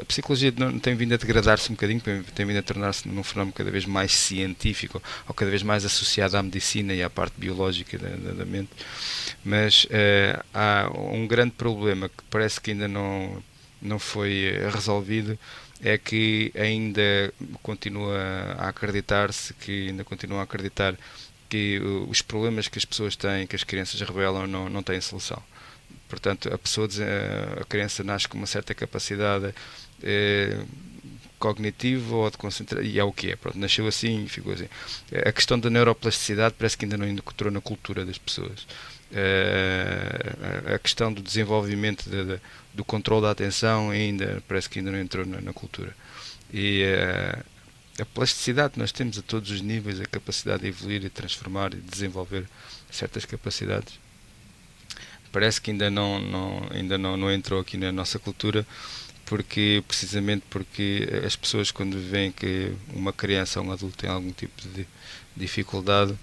psicologia tem vindo a degradar-se um bocadinho, tem vindo a tornar-se num fenómeno cada vez mais científico, ou cada vez mais associado à medicina e à parte biológica da mente. Mas há um grande problema que parece que ainda não foi resolvido, é que ainda continua a acreditar-se, que ainda continua a acreditar que os problemas que as pessoas têm, que as crianças revelam, não têm solução. Portanto, a criança nasce com uma certa capacidade cognitiva ou de concentrar, e é o que é. Pronto, nasceu assim e ficou assim. A questão da neuroplasticidade parece que ainda não entrou na cultura das pessoas. A questão do desenvolvimento do controle da atenção ainda parece que ainda não entrou na cultura. E a plasticidade que nós temos a todos os níveis, a capacidade de evoluir e transformar e desenvolver certas capacidades, parece que ainda não entrou aqui na nossa cultura, precisamente porque as pessoas, quando veem que uma criança ou um adulto tem algum tipo de dificuldade,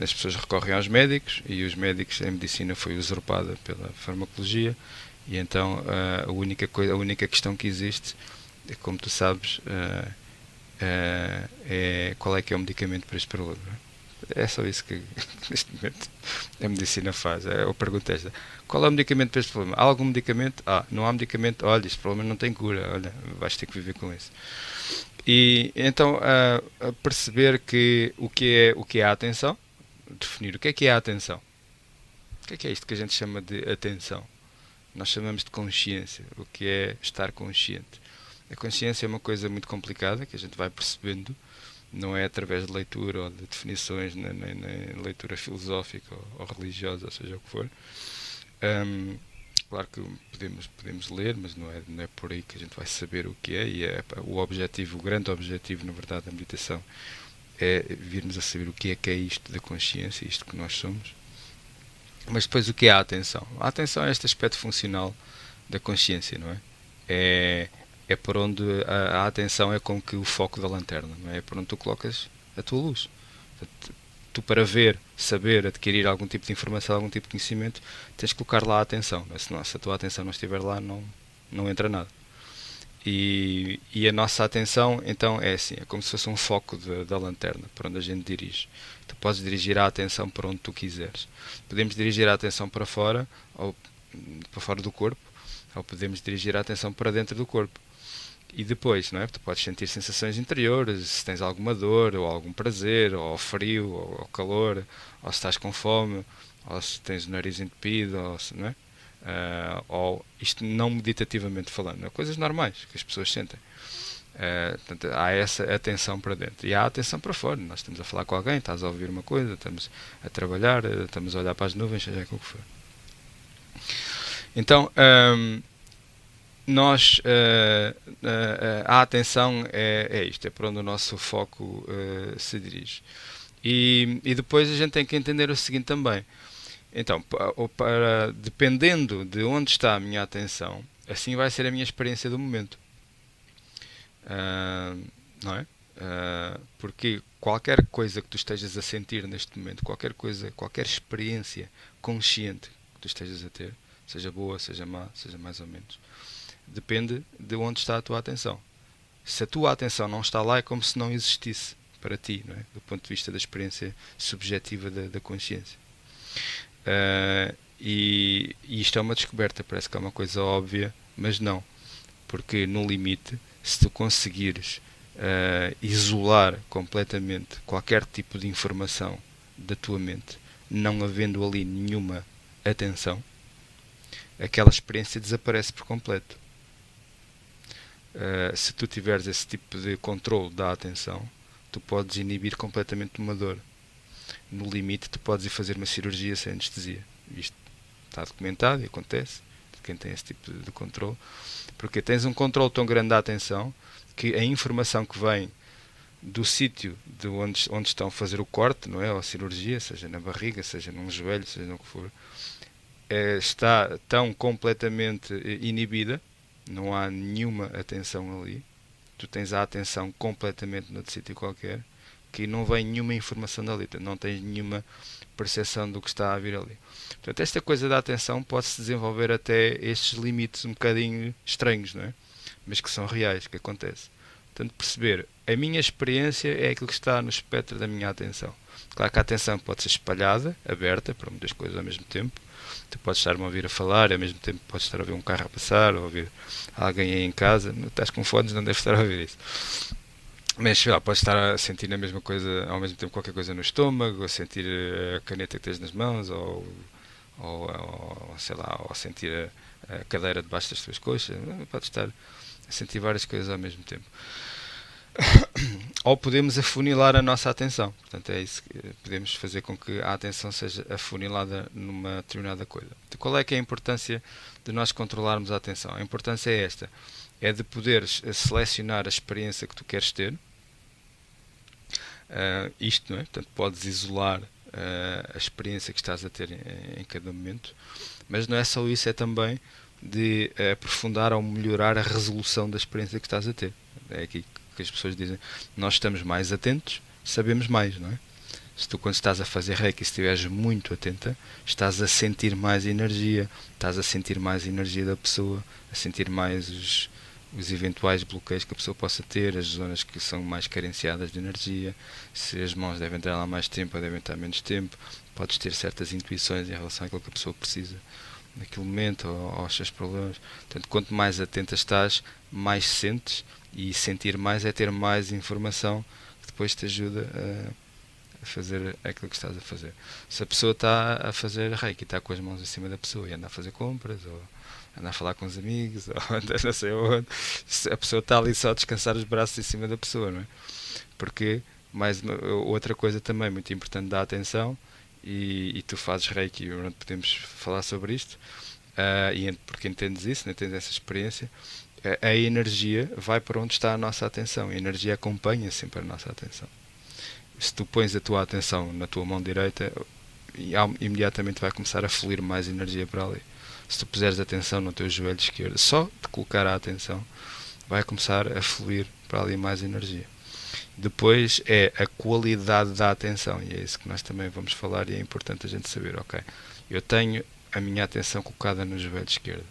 as pessoas recorrem aos médicos, e os médicos, a medicina foi usurpada pela farmacologia, e então a única questão que existe, como tu sabes, é qual é que é o medicamento para este problema. É só isso que neste momento a medicina faz. Eu pergunto esta: qual é o medicamento para este problema? Há algum medicamento? Não há medicamento. Olha, este problema não tem cura. Olha, vais ter que viver com isso. E então a perceber que o que é a atenção, definir o que é a atenção. O que é isto que a gente chama de atenção? Nós chamamos de consciência. O que é estar consciente? A consciência é uma coisa muito complicada que a gente vai percebendo. Não é através de leitura ou de definições, nem leitura filosófica ou religiosa, ou seja o que for. Claro que podemos ler, mas não é por aí que a gente vai saber o que é. E o grande objetivo, na verdade, da meditação é virmos a saber o que é isto da consciência, isto que nós somos. Mas depois, o que é a atenção? A atenção é este aspecto funcional da consciência, não é? É por onde a atenção é como que o foco da lanterna, não é? É por onde tu colocas a tua luz. Portanto, tu, para ver, saber, adquirir algum tipo de informação, algum tipo de conhecimento, tens que colocar lá a atenção. Se a tua atenção não estiver lá, não entra nada. E a nossa atenção, então, é assim, é como se fosse um foco da lanterna, para onde a gente dirige. Tu podes dirigir a atenção para onde tu quiseres. Podemos dirigir a atenção para fora, ou para fora do corpo, ou podemos dirigir a atenção para dentro do corpo. E depois, não é? Tu podes sentir sensações interiores, se tens alguma dor, ou algum prazer, ou frio, ou calor, ou se estás com fome, ou se tens o nariz entupido, não é? Ou isto não meditativamente falando, coisas normais que as pessoas sentem. Portanto, há essa atenção para dentro e há a atenção para fora. Nós estamos a falar com alguém, estás a ouvir uma coisa, estamos a trabalhar, estamos a olhar para as nuvens, seja o que for. Então, a atenção é isto, é para onde o nosso foco se dirige. E depois a gente tem que entender o seguinte também. Então, dependendo de onde está a minha atenção, assim vai ser a minha experiência do momento. Não é? Porque qualquer coisa que tu estejas a sentir neste momento, qualquer experiência consciente que tu estejas a ter, seja boa, seja má, seja mais ou menos, depende de onde está a tua atenção. Se a tua atenção não está lá, é como se não existisse para ti, não é? Do ponto de vista da experiência subjetiva da consciência. E isto é uma descoberta, parece que é uma coisa óbvia, mas não, porque no limite, se tu conseguires isolar completamente qualquer tipo de informação da tua mente, não havendo ali nenhuma atenção, aquela experiência desaparece por completo. Se tu tiveres esse tipo de controle da atenção, tu podes inibir completamente uma dor. No limite, tu podes ir fazer uma cirurgia sem anestesia. Isto está documentado e acontece de quem tem esse tipo de controle, porque tens um controle tão grande da atenção que a informação que vem do sítio de onde estão a fazer o corte, não é? Ou a cirurgia, seja na barriga, seja num joelho, seja no que for, está tão completamente inibida, não há nenhuma atenção ali. Tu tens a atenção completamente noutro sítio qualquer, que não vem nenhuma informação dali, não tens nenhuma percepção do que está a vir ali. Portanto, esta coisa da atenção pode-se desenvolver até estes limites um bocadinho estranhos, não é? Mas que são reais, que acontece. Portanto, perceber, a minha experiência é aquilo que está no espectro da minha atenção. Claro que a atenção pode ser espalhada, aberta, para muitas coisas ao mesmo tempo. Tu podes estar-me a ouvir a falar e ao mesmo tempo podes estar a ouvir um carro a passar, ou a ouvir alguém aí em casa. Não estás com fones, não deves estar a ouvir isso. Mas sei lá, podes estar a sentir a mesma coisa, ao mesmo tempo qualquer coisa no estômago, a sentir a caneta que tens nas mãos, ou sei lá, ou sentir a cadeira debaixo das tuas coxas. Podes estar a sentir várias coisas ao mesmo tempo. Ou podemos afunilar a nossa atenção. Portanto, é isso que podemos fazer com que a atenção seja afunilada numa determinada coisa. Então, qual é que é a importância de nós controlarmos a atenção? A importância é esta: é de poderes selecionar a experiência que tu queres ter. Isto, não é? Portanto, podes isolar a experiência que estás a ter em cada momento, mas não é só isso, é também de aprofundar ou melhorar a resolução da experiência que estás a ter. É aqui que as pessoas dizem: nós estamos mais atentos, sabemos mais, não é? Se tu, quando estás a fazer Reiki, se estiveres muito atenta, estás a sentir mais energia, estás a sentir mais a energia da pessoa, a sentir mais os eventuais bloqueios que a pessoa possa ter, as zonas que são mais carenciadas de energia, se as mãos devem estar lá mais tempo ou devem estar menos tempo, podes ter certas intuições em relação àquilo que a pessoa precisa naquele momento, ou aos seus problemas. Portanto, quanto mais atenta estás, mais sentes, e sentir mais é ter mais informação que depois te ajuda a fazer aquilo que estás a fazer. Se a pessoa está a fazer Reiki, está com as mãos em cima da pessoa e anda a fazer compras, ou anda a falar com os amigos, ou anda não sei onde, a pessoa está ali só a descansar os braços em cima da pessoa, não é? Porque, outra coisa também muito importante da atenção, e tu fazes Reiki, podemos falar sobre isto, porque entendes isso, entendes essa experiência, a energia vai para onde está a nossa atenção, a energia acompanha sempre a nossa atenção. Se tu pões a tua atenção na tua mão direita, imediatamente vai começar a fluir mais energia para ali. Se tu puseres atenção no teu joelho esquerdo, só de colocar a atenção, vai começar a fluir para ali mais energia. Depois é a qualidade da atenção, e é isso que nós também vamos falar, e é importante a gente saber. Ok, eu tenho a minha atenção colocada no joelho esquerdo,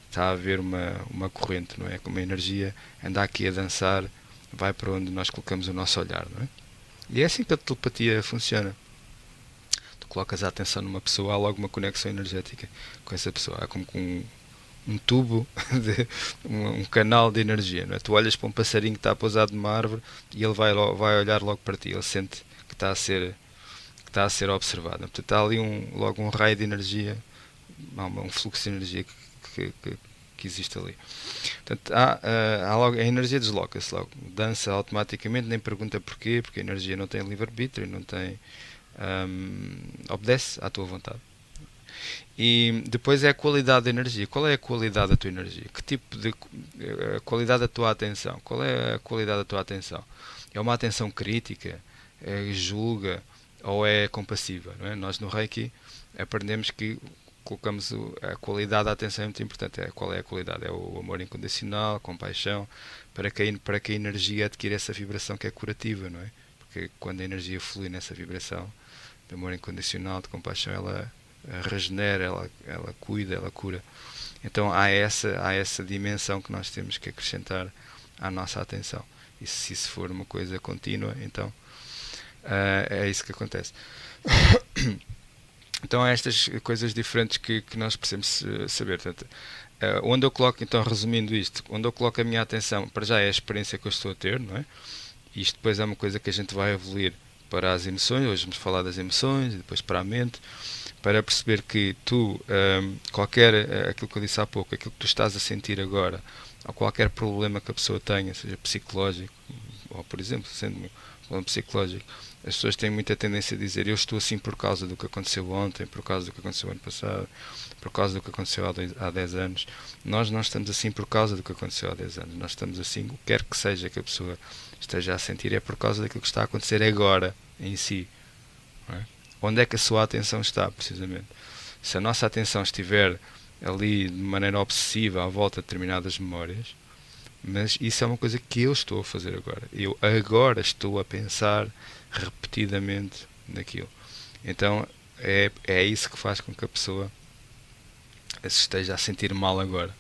está a haver uma corrente, não é? Como a energia anda aqui a dançar, vai para onde nós colocamos o nosso olhar, não é? E é assim que a telepatia funciona. Tu colocas a atenção numa pessoa, há logo uma conexão energética com essa pessoa. Há como com um tubo, um canal de energia, não é? Tu olhas para um passarinho que está pousado numa árvore e ele vai olhar logo para ti. Ele sente que está a ser observado. Portanto, há ali logo um raio de energia, um fluxo de energia que existe ali. Portanto, há logo, a energia desloca-se logo, dança automaticamente, nem pergunta porquê, porque a energia não tem livre-arbítrio, não tem, obedece à tua vontade. E depois é a qualidade da energia. Qual é a qualidade da tua energia? Que tipo de a qualidade da tua atenção? Qual é a qualidade da tua atenção? É uma atenção crítica? Julga? Ou é compassiva? Não é? Nós no Reiki aprendemos que colocamos a qualidade da atenção é muito importante. Qual é a qualidade? É o amor incondicional, a compaixão, para que a energia adquira essa vibração que é curativa, não é? Porque quando a energia flui nessa vibração de amor incondicional, de compaixão, ela regenera, ela cuida, ela cura. Então há essa dimensão que nós temos que acrescentar à nossa atenção. E se isso for uma coisa contínua, então é isso que acontece. Então há estas coisas diferentes que nós precisamos saber. Portanto, onde eu coloco, então resumindo isto, onde eu coloco a minha atenção, para já é a experiência que eu estou a ter, não é? E isto depois é uma coisa que a gente vai evoluir para as emoções. Hoje vamos falar das emoções, e depois para a mente, para perceber que tu, aquilo que eu disse há pouco, aquilo que tu estás a sentir agora, ou qualquer problema que a pessoa tenha, seja psicológico, ou por exemplo, sendo um problema psicológico, as pessoas têm muita tendência a dizer: eu estou assim por causa do que aconteceu ontem, por causa do que aconteceu ano passado, por causa do que aconteceu há 10 anos. Nós não estamos assim por causa do que aconteceu há 10 anos. Nós estamos assim, o que quer que seja que a pessoa esteja a sentir, é por causa daquilo que está a acontecer agora, em si. Não é? Onde é que a sua atenção está, precisamente? Se a nossa atenção estiver ali de maneira obsessiva à volta de determinadas memórias, Mas isso é uma coisa que eu estou a fazer agora. Eu agora estou a pensar repetidamente naquilo. Então é isso que faz com que a pessoa se esteja a sentir mal agora.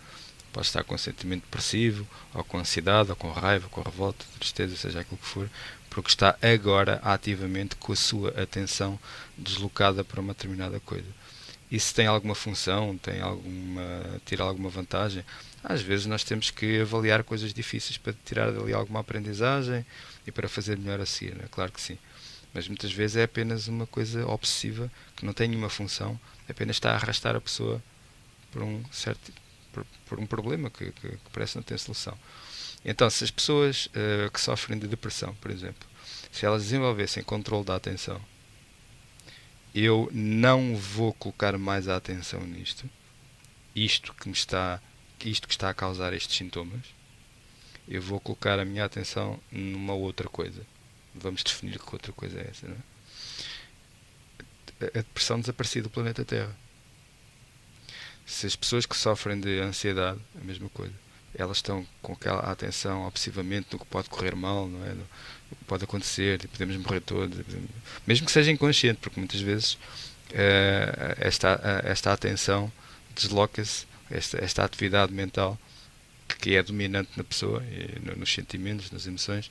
Pode estar com um sentimento depressivo, ou com ansiedade, ou com raiva, com revolta, tristeza, seja aquilo que for, porque está agora ativamente com a sua atenção deslocada para uma determinada coisa. E se tem alguma função, tira alguma vantagem, às vezes nós temos que avaliar coisas difíceis para tirar dali alguma aprendizagem e para fazer melhor a seguir, não é? Claro que sim. Mas muitas vezes é apenas uma coisa obsessiva que não tem nenhuma função, apenas está a arrastar a pessoa por um certo por um problema que parece não ter solução. Então, se as pessoas que sofrem de depressão, por exemplo, se elas desenvolvessem controle da atenção, eu não vou colocar mais a atenção nisto, isto que está a causar estes sintomas, eu vou colocar a minha atenção numa outra coisa. Vamos definir que outra coisa é essa, não é? A depressão desaparecia do planeta Terra. Se as pessoas que sofrem de ansiedade, a mesma coisa, elas estão com aquela atenção obsessivamente no que pode correr mal, não é? No que pode acontecer, podemos morrer todos, mesmo que seja inconsciente, porque muitas vezes esta atenção desloca-se, esta atividade mental que é dominante na pessoa, nos sentimentos, nas emoções,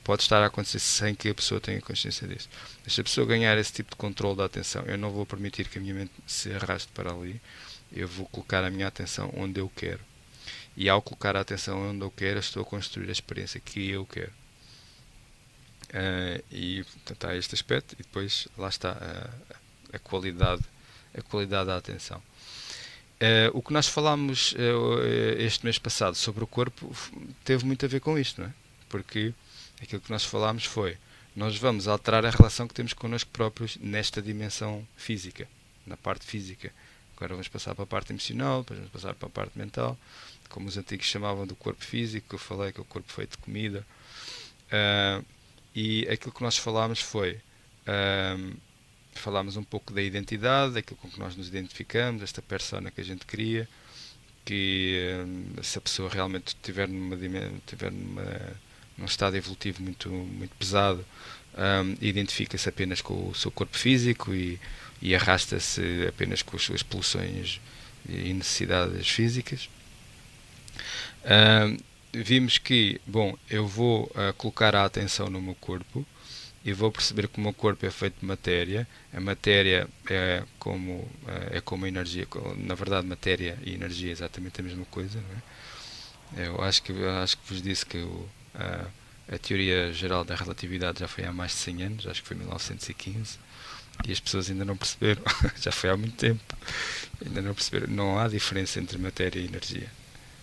pode estar a acontecer sem que a pessoa tenha consciência disso. Mas se a pessoa ganhar esse tipo de controle da atenção, eu não vou permitir que a minha mente se arraste para ali, eu vou colocar a minha atenção onde eu quero. E ao colocar a atenção onde eu quero, estou a construir a experiência que eu quero. E portanto, há este aspecto, e depois lá está a qualidade da atenção. O que nós falámos este mês passado sobre o corpo teve muito a ver com isto, não é? Porque aquilo que nós falámos foi: nós vamos alterar a relação que temos connosco próprios nesta dimensão física, na parte física. Agora vamos passar para a parte emocional, depois vamos passar para a parte mental, como os antigos chamavam do corpo físico, que eu falei que é o corpo feito de comida. E aquilo que nós falámos foi: falámos um pouco da identidade, daquilo com que nós nos identificamos, esta persona que a gente cria, que se a pessoa realmente estiver num estado evolutivo muito pesado, identifica-se apenas com o seu corpo físico e arrasta-se apenas com as suas pulsões e necessidades físicas. Vimos que, bom, eu vou colocar a atenção no meu corpo e vou perceber que o meu corpo é feito de matéria. A matéria é como a energia. Na verdade, matéria e energia é exatamente a mesma coisa, não é? Eu acho que vos disse que a teoria geral da relatividade já foi há mais de 100 anos, acho que foi em 1915, e as pessoas ainda não perceberam. Já foi há muito tempo, ainda não perceberam. Não há diferença entre matéria e energia.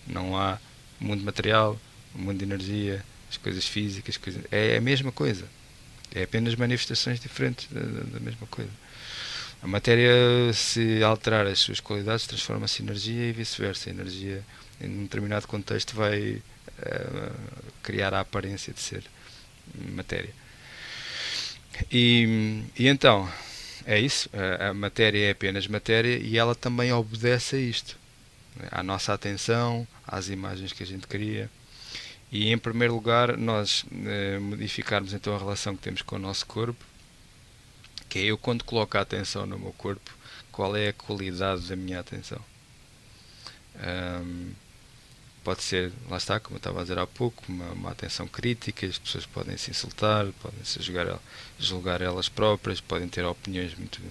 Não há mundo material, mundo de energia, as coisas físicas, é a mesma coisa. É apenas manifestações diferentes da mesma coisa. A matéria, se alterar as suas qualidades, transforma-se em energia e vice-versa. A energia, em um determinado contexto, vai criar a aparência de ser matéria. E então, é isso. A matéria é apenas matéria e ela também obedece a isto. À nossa atenção, às imagens que a gente cria. E em primeiro lugar, nós modificarmos então a relação que temos com o nosso corpo, que é eu, quando coloco a atenção no meu corpo, qual é a qualidade da minha atenção. Pode ser, lá está, como eu estava a dizer há pouco, uma atenção crítica. As pessoas podem se insultar, podem se julgar elas próprias, podem ter opiniões muito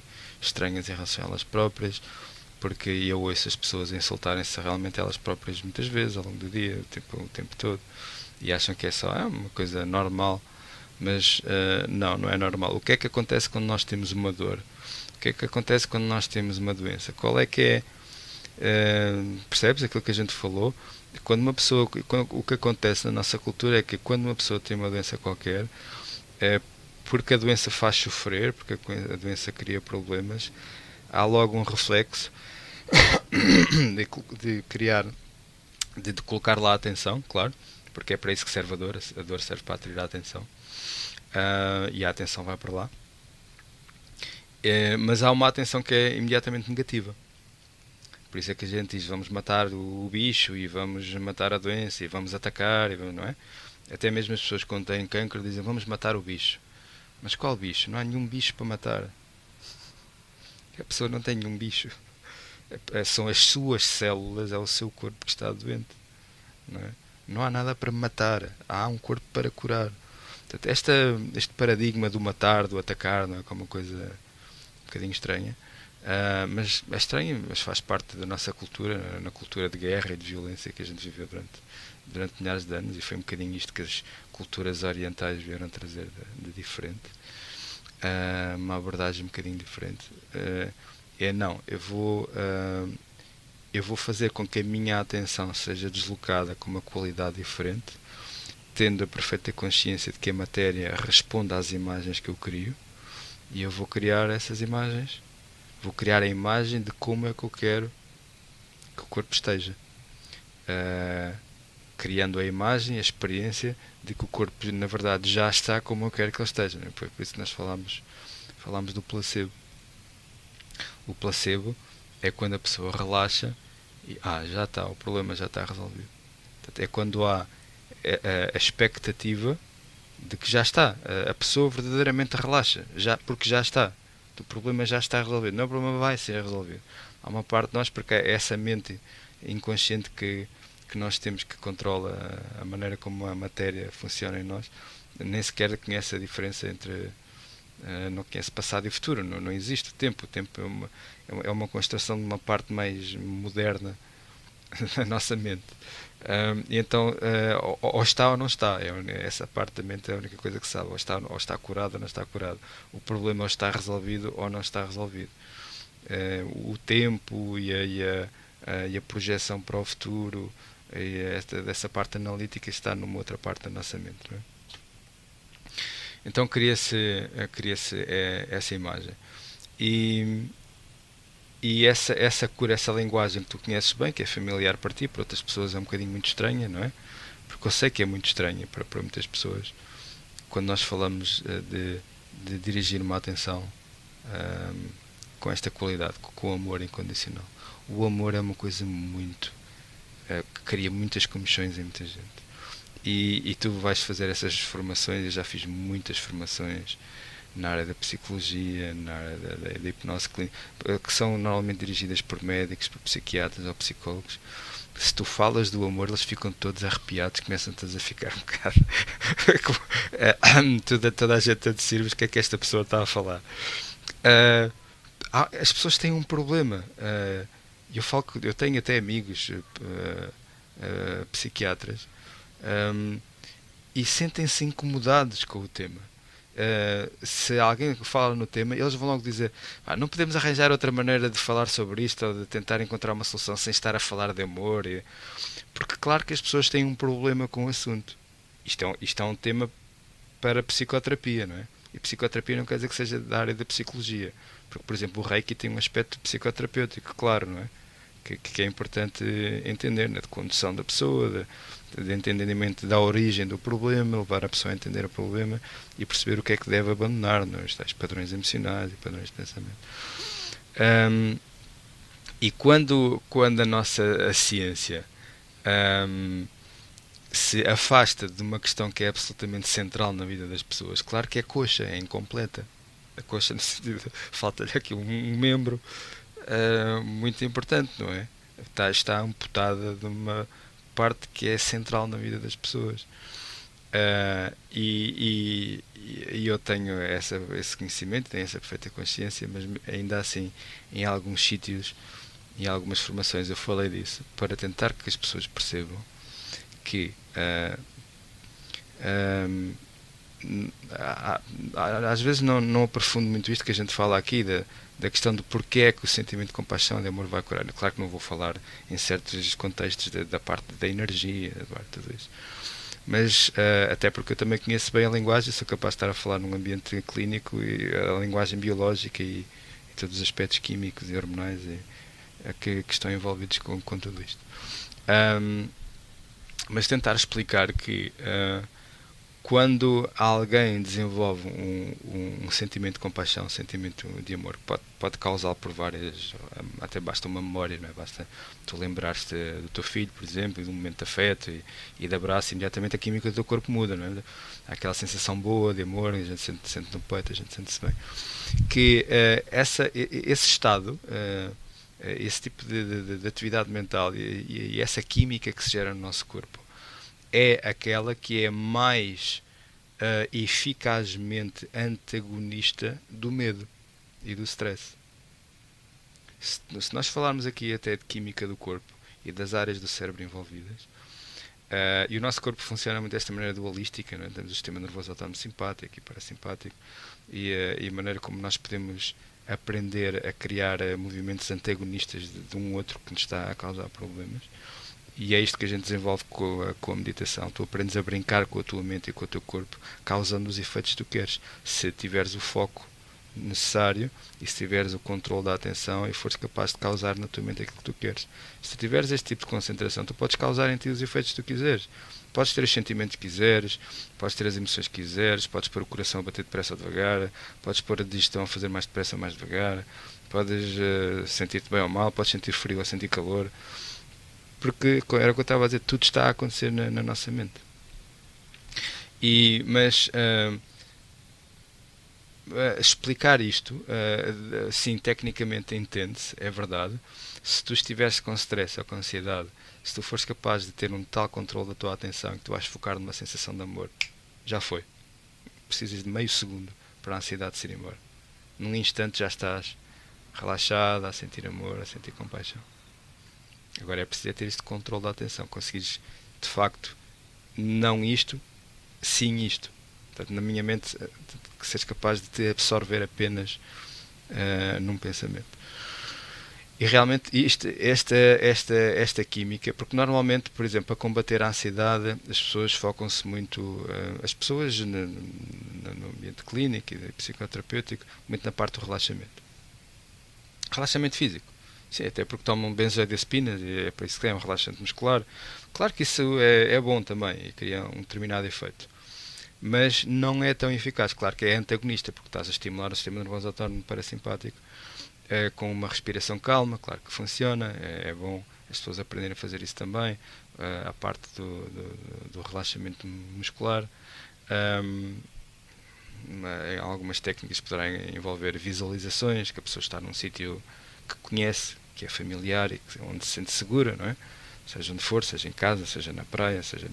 estranhas em relação a elas próprias, porque eu ouço as pessoas insultarem-se realmente elas próprias muitas vezes ao longo do dia, o tempo todo, e acham que é só uma coisa normal, mas não é normal. O que é que acontece quando nós temos uma dor? O que é que acontece quando nós temos uma doença? Qual é que é, percebes aquilo que a gente falou? Quando uma pessoa, o que acontece na nossa cultura é que quando uma pessoa tem uma doença qualquer, porque a doença faz sofrer, porque a doença cria problemas, há logo um reflexo de criar, de colocar lá a atenção, claro, porque é para isso que serve a dor serve para atrair a atenção, e a atenção vai para lá. Mas há uma atenção que é imediatamente negativa. Por Por isso é que a gente diz vamos matar o bicho e vamos matar a doença e vamos atacar, e não é? Até mesmo as pessoas quando têm cancro dizem vamos matar o bicho. Mas qual bicho? Não há nenhum bicho para matar. A pessoa não tem nenhum bicho. São as suas células, é o seu corpo que está doente. Não é? Não há nada para matar, há um corpo para curar. Portanto, este paradigma do matar, do atacar, não é? Como uma coisa um bocadinho estranha. Mas é estranho, mas faz parte da nossa cultura, na cultura de guerra e de violência que a gente viveu durante milhares de anos, e foi um bocadinho isto que as culturas orientais vieram trazer de diferente. Uma abordagem um bocadinho diferente. Não, eu vou fazer com que a minha atenção seja deslocada com uma qualidade diferente, tendo a perfeita consciência de que a matéria responde às imagens que eu crio, e eu vou criar essas imagens, vou criar a imagem de como é que eu quero que o corpo esteja, criando a imagem, a experiência de que o corpo na verdade já está como eu quero que ele esteja. Foi por isso que nós falámos do placebo. O placebo é quando a pessoa relaxa e já está, o problema já está resolvido. Portanto, é quando há a expectativa de que já está, a pessoa verdadeiramente relaxa, porque já está, o problema já está resolvido, não, o problema vai ser resolvido. Há uma parte de nós, porque é essa mente inconsciente que nós temos, que controla a maneira como a matéria funciona em nós, nem sequer conhece a diferença entre não conhece passado e futuro, não existe o tempo é uma construção de uma parte mais moderna da nossa mente. E então, ou está ou não está, essa parte da mente é a única coisa que sabe, ou está curado ou não está curado. O problema ou está resolvido ou não está resolvido. O tempo e a projeção para o futuro, dessa parte analítica está numa outra parte da nossa mente, não é? Então cria-se essa imagem. E essa cura, essa linguagem que tu conheces bem, que é familiar para ti, para outras pessoas é um bocadinho muito estranha, não é? Porque eu sei que é muito estranha para muitas pessoas. Quando nós falamos de dirigir uma atenção com esta qualidade, com o amor incondicional. O amor é uma coisa muito... que cria muitas comichões em muita gente. E tu vais fazer essas formações, eu já fiz muitas formações na área da psicologia, na área da hipnose clínica, que são normalmente dirigidas por médicos, por psiquiatras ou psicólogos. Se tu falas do amor, eles ficam todos arrepiados, começam todos a ficar um bocado toda a gente a dizer, mas o que é que esta pessoa está a falar? As pessoas têm um problema. Eu tenho até amigos psiquiatras, e sentem-se incomodados com o tema. Se alguém fala no tema, eles vão logo dizer não podemos arranjar outra maneira de falar sobre isto, ou de tentar encontrar uma solução sem estar a falar de amor, porque claro que as pessoas têm um problema com o assunto. Isto é um tema para psicoterapia, não é? E psicoterapia não quer dizer que seja da área da psicologia, porque por exemplo o Reiki tem um aspecto psicoterapêutico, claro, não é? Que é importante entender, né? De condução da pessoa, de entendimento da origem do problema, levar a pessoa a entender o problema e perceber o que é que deve abandonar, né? Os tais padrões emocionais e padrões de pensamento. E quando a nossa ciência se afasta de uma questão que é absolutamente central na vida das pessoas, claro que é coxa, é incompleta. A coxa, no sentido, falta-lhe aqui um membro muito importante, não é? Está amputada de uma parte que é central na vida das pessoas. E eu tenho esse conhecimento, tenho essa perfeita consciência, mas ainda assim, em alguns sítios, em algumas formações, eu falei disso para tentar que as pessoas percebam que às vezes não aprofundo muito isto que a gente fala aqui da questão do porquê é que o sentimento de compaixão e de amor vai curar. Claro que não vou falar em certos contextos da parte da energia, tudo isso. Mas até porque eu também conheço bem a linguagem, sou capaz de estar a falar num ambiente clínico, e a linguagem biológica e todos os aspectos químicos e hormonais que estão envolvidos com tudo isto. Mas tentar explicar que quando alguém desenvolve um sentimento de compaixão, um sentimento de amor, que pode causar por várias, até basta uma memória, não é? Basta tu lembrares-te do teu filho, por exemplo, e de um momento de afeto e de abraço, imediatamente a química do teu corpo muda, não é? Há aquela sensação boa de amor, a gente sente no peito, a gente sente-se bem. Que esse estado, esse tipo de atividade mental e essa química que se gera no nosso corpo é aquela que é mais eficazmente antagonista do medo e do stress. Se nós falarmos aqui até de química do corpo e das áreas do cérebro envolvidas, e o nosso corpo funciona muito desta maneira dualística, não é? Temos o sistema nervoso autónomo simpático e parasimpático, e a maneira como nós podemos aprender a criar movimentos antagonistas de um outro que nos está a causar problemas. E é isto que a gente desenvolve com a meditação. Tu aprendes a brincar com a tua mente e com o teu corpo, causando os efeitos que tu queres. Se tiveres o foco necessário e se tiveres o controle da atenção e fores capaz de causar na tua mente aquilo que tu queres. Se tiveres este tipo de concentração, tu podes causar em ti os efeitos que tu quiseres. Podes ter os sentimentos que quiseres, podes ter as emoções que quiseres, podes pôr o coração a bater depressa ou devagar, podes pôr a digestão a fazer mais depressa ou mais devagar, podes sentir-te bem ou mal, podes sentir frio ou sentir calor. Porque era o que eu estava a dizer, tudo está a acontecer na nossa mente. Mas explicar isto, sim, tecnicamente entende-se, é verdade. Se tu estiveres com stress ou com ansiedade, se tu fores capaz de ter um tal controle da tua atenção que tu vais focar numa sensação de amor, já foi. Precisas de meio segundo para a ansiedade se ir embora. Num instante já estás relaxado, a sentir amor, a sentir compaixão. Agora é preciso ter este controle da atenção, conseguires de facto não isto, sim isto. Portanto, na minha mente, que seres capaz de te absorver apenas num pensamento. E realmente esta química, porque normalmente, por exemplo, para combater a ansiedade, as pessoas focam-se muito, as pessoas no ambiente clínico e psicoterapêutico, muito na parte do relaxamento. Relaxamento físico. Sim, até porque tomam benzodiazepinas e é para isso que é um relaxante muscular. Claro que isso é bom também e cria um determinado efeito. Mas não é tão eficaz. Claro que é antagonista, porque estás a estimular o sistema nervoso autónomo parasimpático com uma respiração calma. Claro que funciona, é bom as pessoas aprenderem a fazer isso também. A parte do relaxamento muscular. Algumas técnicas poderão envolver visualizações, que a pessoa está num sítio que conhece, que é familiar e onde se sente segura, não é? Seja onde for, seja em casa, seja na praia, seja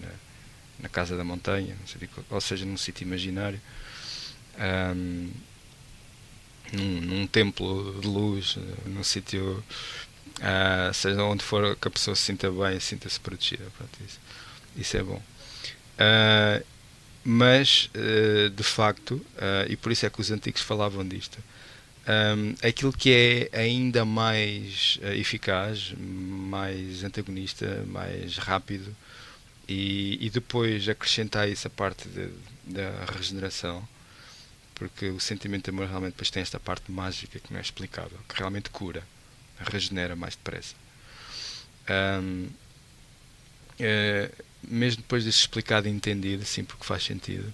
na casa da montanha, ou seja num sítio imaginário, num templo de luz, num sítio, seja onde for que a pessoa se sinta bem, sinta-se protegida. Pronto, isso é bom. Mas, de facto, e por isso é que os antigos falavam disto, aquilo que é ainda mais eficaz, mais antagonista, mais rápido e depois acrescentar isso a parte da regeneração, porque o sentimento de amor realmente depois tem esta parte mágica que não é explicável, que realmente cura, regenera mais depressa. Mesmo depois disso explicado e entendido, assim, porque faz sentido,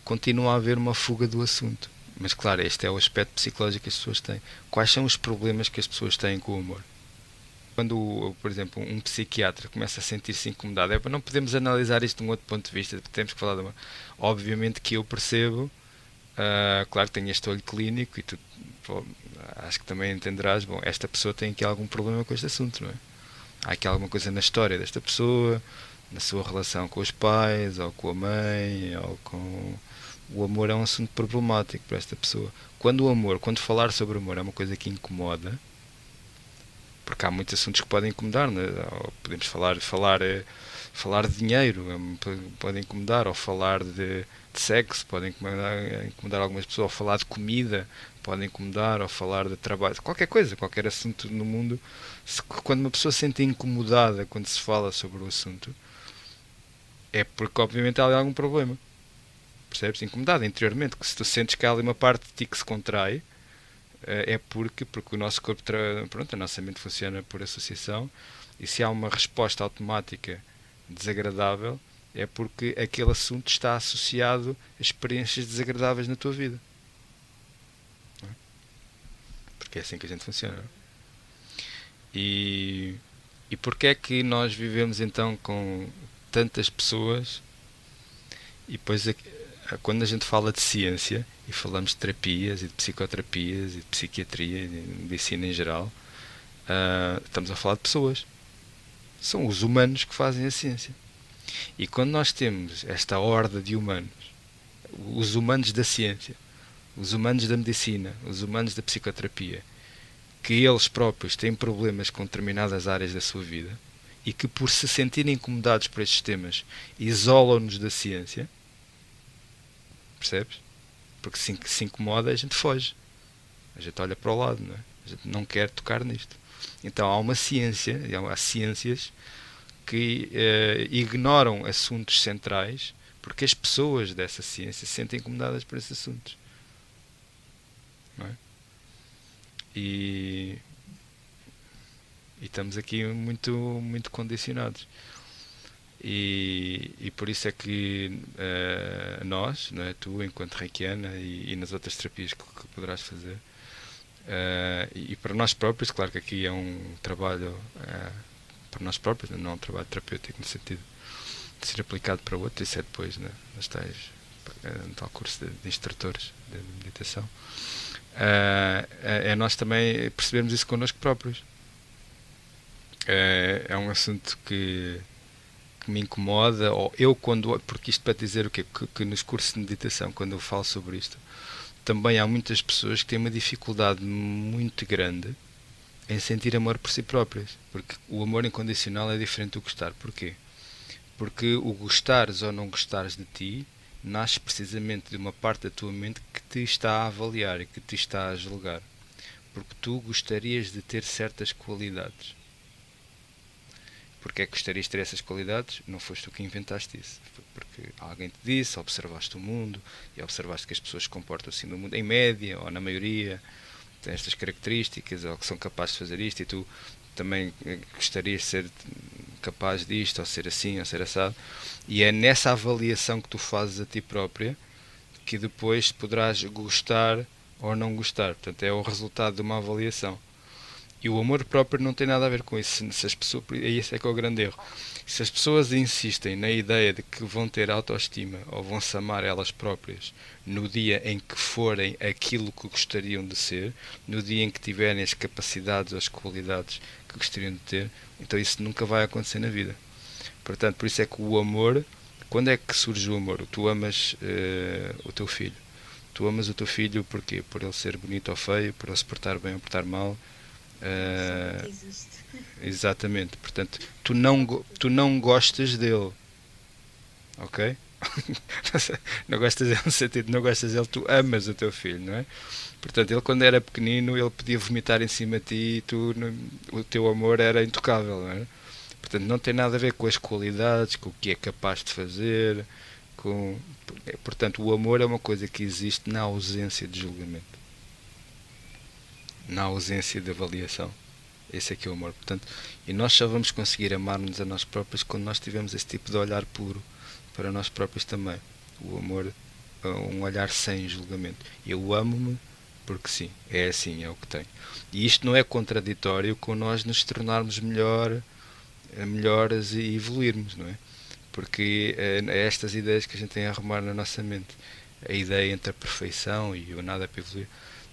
continua a haver uma fuga do assunto. Mas claro, este é o aspecto psicológico que as pessoas têm. Quais são os problemas que as pessoas têm com o amor? Quando, por exemplo, um psiquiatra começa a sentir-se incomodado, não podemos analisar isto de um outro ponto de vista, porque temos que falar de amor. Obviamente que eu percebo, claro que tenho este olho clínico e tu, acho que também entenderás, bom, esta pessoa tem aqui algum problema com este assunto, não é? Há aqui alguma coisa na história desta pessoa, na sua relação com os pais, ou com a mãe, ou com... O amor é um assunto problemático para esta pessoa. Quando falar sobre o amor é uma coisa que incomoda, porque há muitos assuntos que podem incomodar, né? Ou podemos falar de dinheiro, pode incomodar, ou falar de sexo, pode incomodar algumas pessoas, ou falar de comida, pode incomodar, ou falar de trabalho, qualquer coisa, qualquer assunto no mundo. Quando uma pessoa se sente incomodada quando se fala sobre o assunto, é porque obviamente há algum problema. Percebes? Incomodada interiormente, que se tu sentes que há ali uma parte de ti que se contrai, é porque o nosso corpo, pronto, a nossa mente funciona por associação, e se há uma resposta automática desagradável, é porque aquele assunto está associado a experiências desagradáveis na tua vida. Não é? Porque é assim que a gente funciona. Não é? E porquê é que nós vivemos então com tantas pessoas e depois quando a gente fala de ciência e falamos de terapias e de psicoterapias e de psiquiatria e de medicina em geral, estamos a falar de pessoas. São os humanos que fazem a ciência. E quando nós temos esta horda de humanos, os humanos da ciência, os humanos da medicina, os humanos da psicoterapia, que eles próprios têm problemas com determinadas áreas da sua vida e que por se sentirem incomodados por estes temas isolam-nos da ciência, percebes? Porque se incomoda a gente foge, a gente olha para o lado, não é? A gente não quer tocar nisto. Então há uma ciência, há ciências que ignoram assuntos centrais porque as pessoas dessa ciência se sentem incomodadas por esses assuntos, não é? E estamos aqui muito condicionados. E por isso é que nós, não é? Tu enquanto reikiana e nas outras terapias que poderás fazer, e para nós próprios, claro que aqui é um trabalho para nós próprios, não é um trabalho terapêutico no sentido de ser aplicado para outros, isso é depois, né, nas tais, no tal curso de instrutores de meditação. É nós também percebermos isso connosco próprios. É um assunto que me incomoda, ou eu quando, porque isto para dizer o quê? Que nos cursos de meditação, quando eu falo sobre isto, também há muitas pessoas que têm uma dificuldade muito grande em sentir amor por si próprias, porque o amor incondicional é diferente do gostar. Porquê? Porque o gostares ou não gostares de ti nasce precisamente de uma parte da tua mente que te está a avaliar e que te está a julgar, porque tu gostarias de ter certas qualidades. Porque é que gostarias de ter essas qualidades? Não foste tu que inventaste isso. Foi porque alguém te disse, observaste o mundo e observaste que as pessoas se comportam assim no mundo, em média ou na maioria, têm estas características ou que são capazes de fazer isto e tu também gostarias de ser capaz disto ou ser assim ou ser assado. E é nessa avaliação que tu fazes a ti própria que depois poderás gostar ou não gostar. Portanto, é o resultado de uma avaliação. E o amor próprio não tem nada a ver com isso. Se as pessoas, esse é que é o grande erro. Se as pessoas insistem na ideia de que vão ter autoestima ou vão se amar elas próprias no dia em que forem aquilo que gostariam de ser, no dia em que tiverem as capacidades ou as qualidades que gostariam de ter, então isso nunca vai acontecer na vida. Portanto, por isso é que o amor, quando é que surge o amor? Tu amas o teu filho. Tu amas o teu filho porquê? Por ele ser bonito ou feio, por ele se portar bem ou portar mal. Exatamente, portanto, tu não gostas dele, ok? Não gostas dele no sentido, não gostas dele, tu amas o teu filho, não é? Portanto, ele quando era pequenino, ele podia vomitar em cima de ti e o teu amor era intocável, não é? Portanto, não tem nada a ver com as qualidades, com o que é capaz de fazer, portanto, o amor é uma coisa que existe na ausência de julgamento, na ausência de avaliação. Esse é que é o amor. Portanto, e nós só vamos conseguir amar-nos a nós próprios quando nós tivermos esse tipo de olhar puro para nós próprios também. O amor é um olhar sem julgamento. Eu amo-me porque sim, é assim, é o que tenho. E isto não é contraditório com nós nos tornarmos melhores e evoluirmos, não é? Porque é estas ideias que a gente tem a arrumar na nossa mente. A ideia entre a perfeição e o nada para evoluir.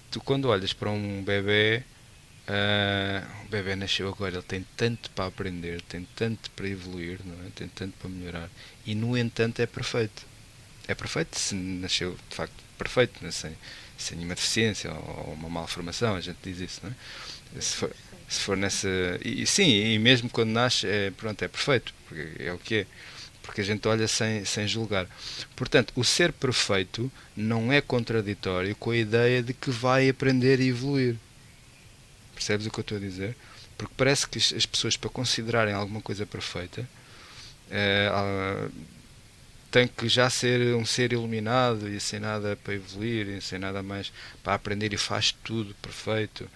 Tu quando olhas para um bebê, o bebê nasceu agora, ele tem tanto para aprender, tem tanto para evoluir, não é? Tem tanto para melhorar e no entanto é perfeito. É perfeito se nasceu de facto perfeito, não é? Sem nenhuma deficiência ou uma malformação, a gente diz isso, não é? Se for nessa. E sim, e mesmo quando nasce, pronto, é perfeito, porque é o que é. Porque a gente olha sem julgar. Portanto, o ser perfeito não é contraditório com a ideia de que vai aprender e evoluir. Percebes o que eu estou a dizer? Porque parece que as pessoas, para considerarem alguma coisa perfeita, tem que já ser um ser iluminado e sem nada para evoluir, e sem nada mais para aprender e faz tudo perfeito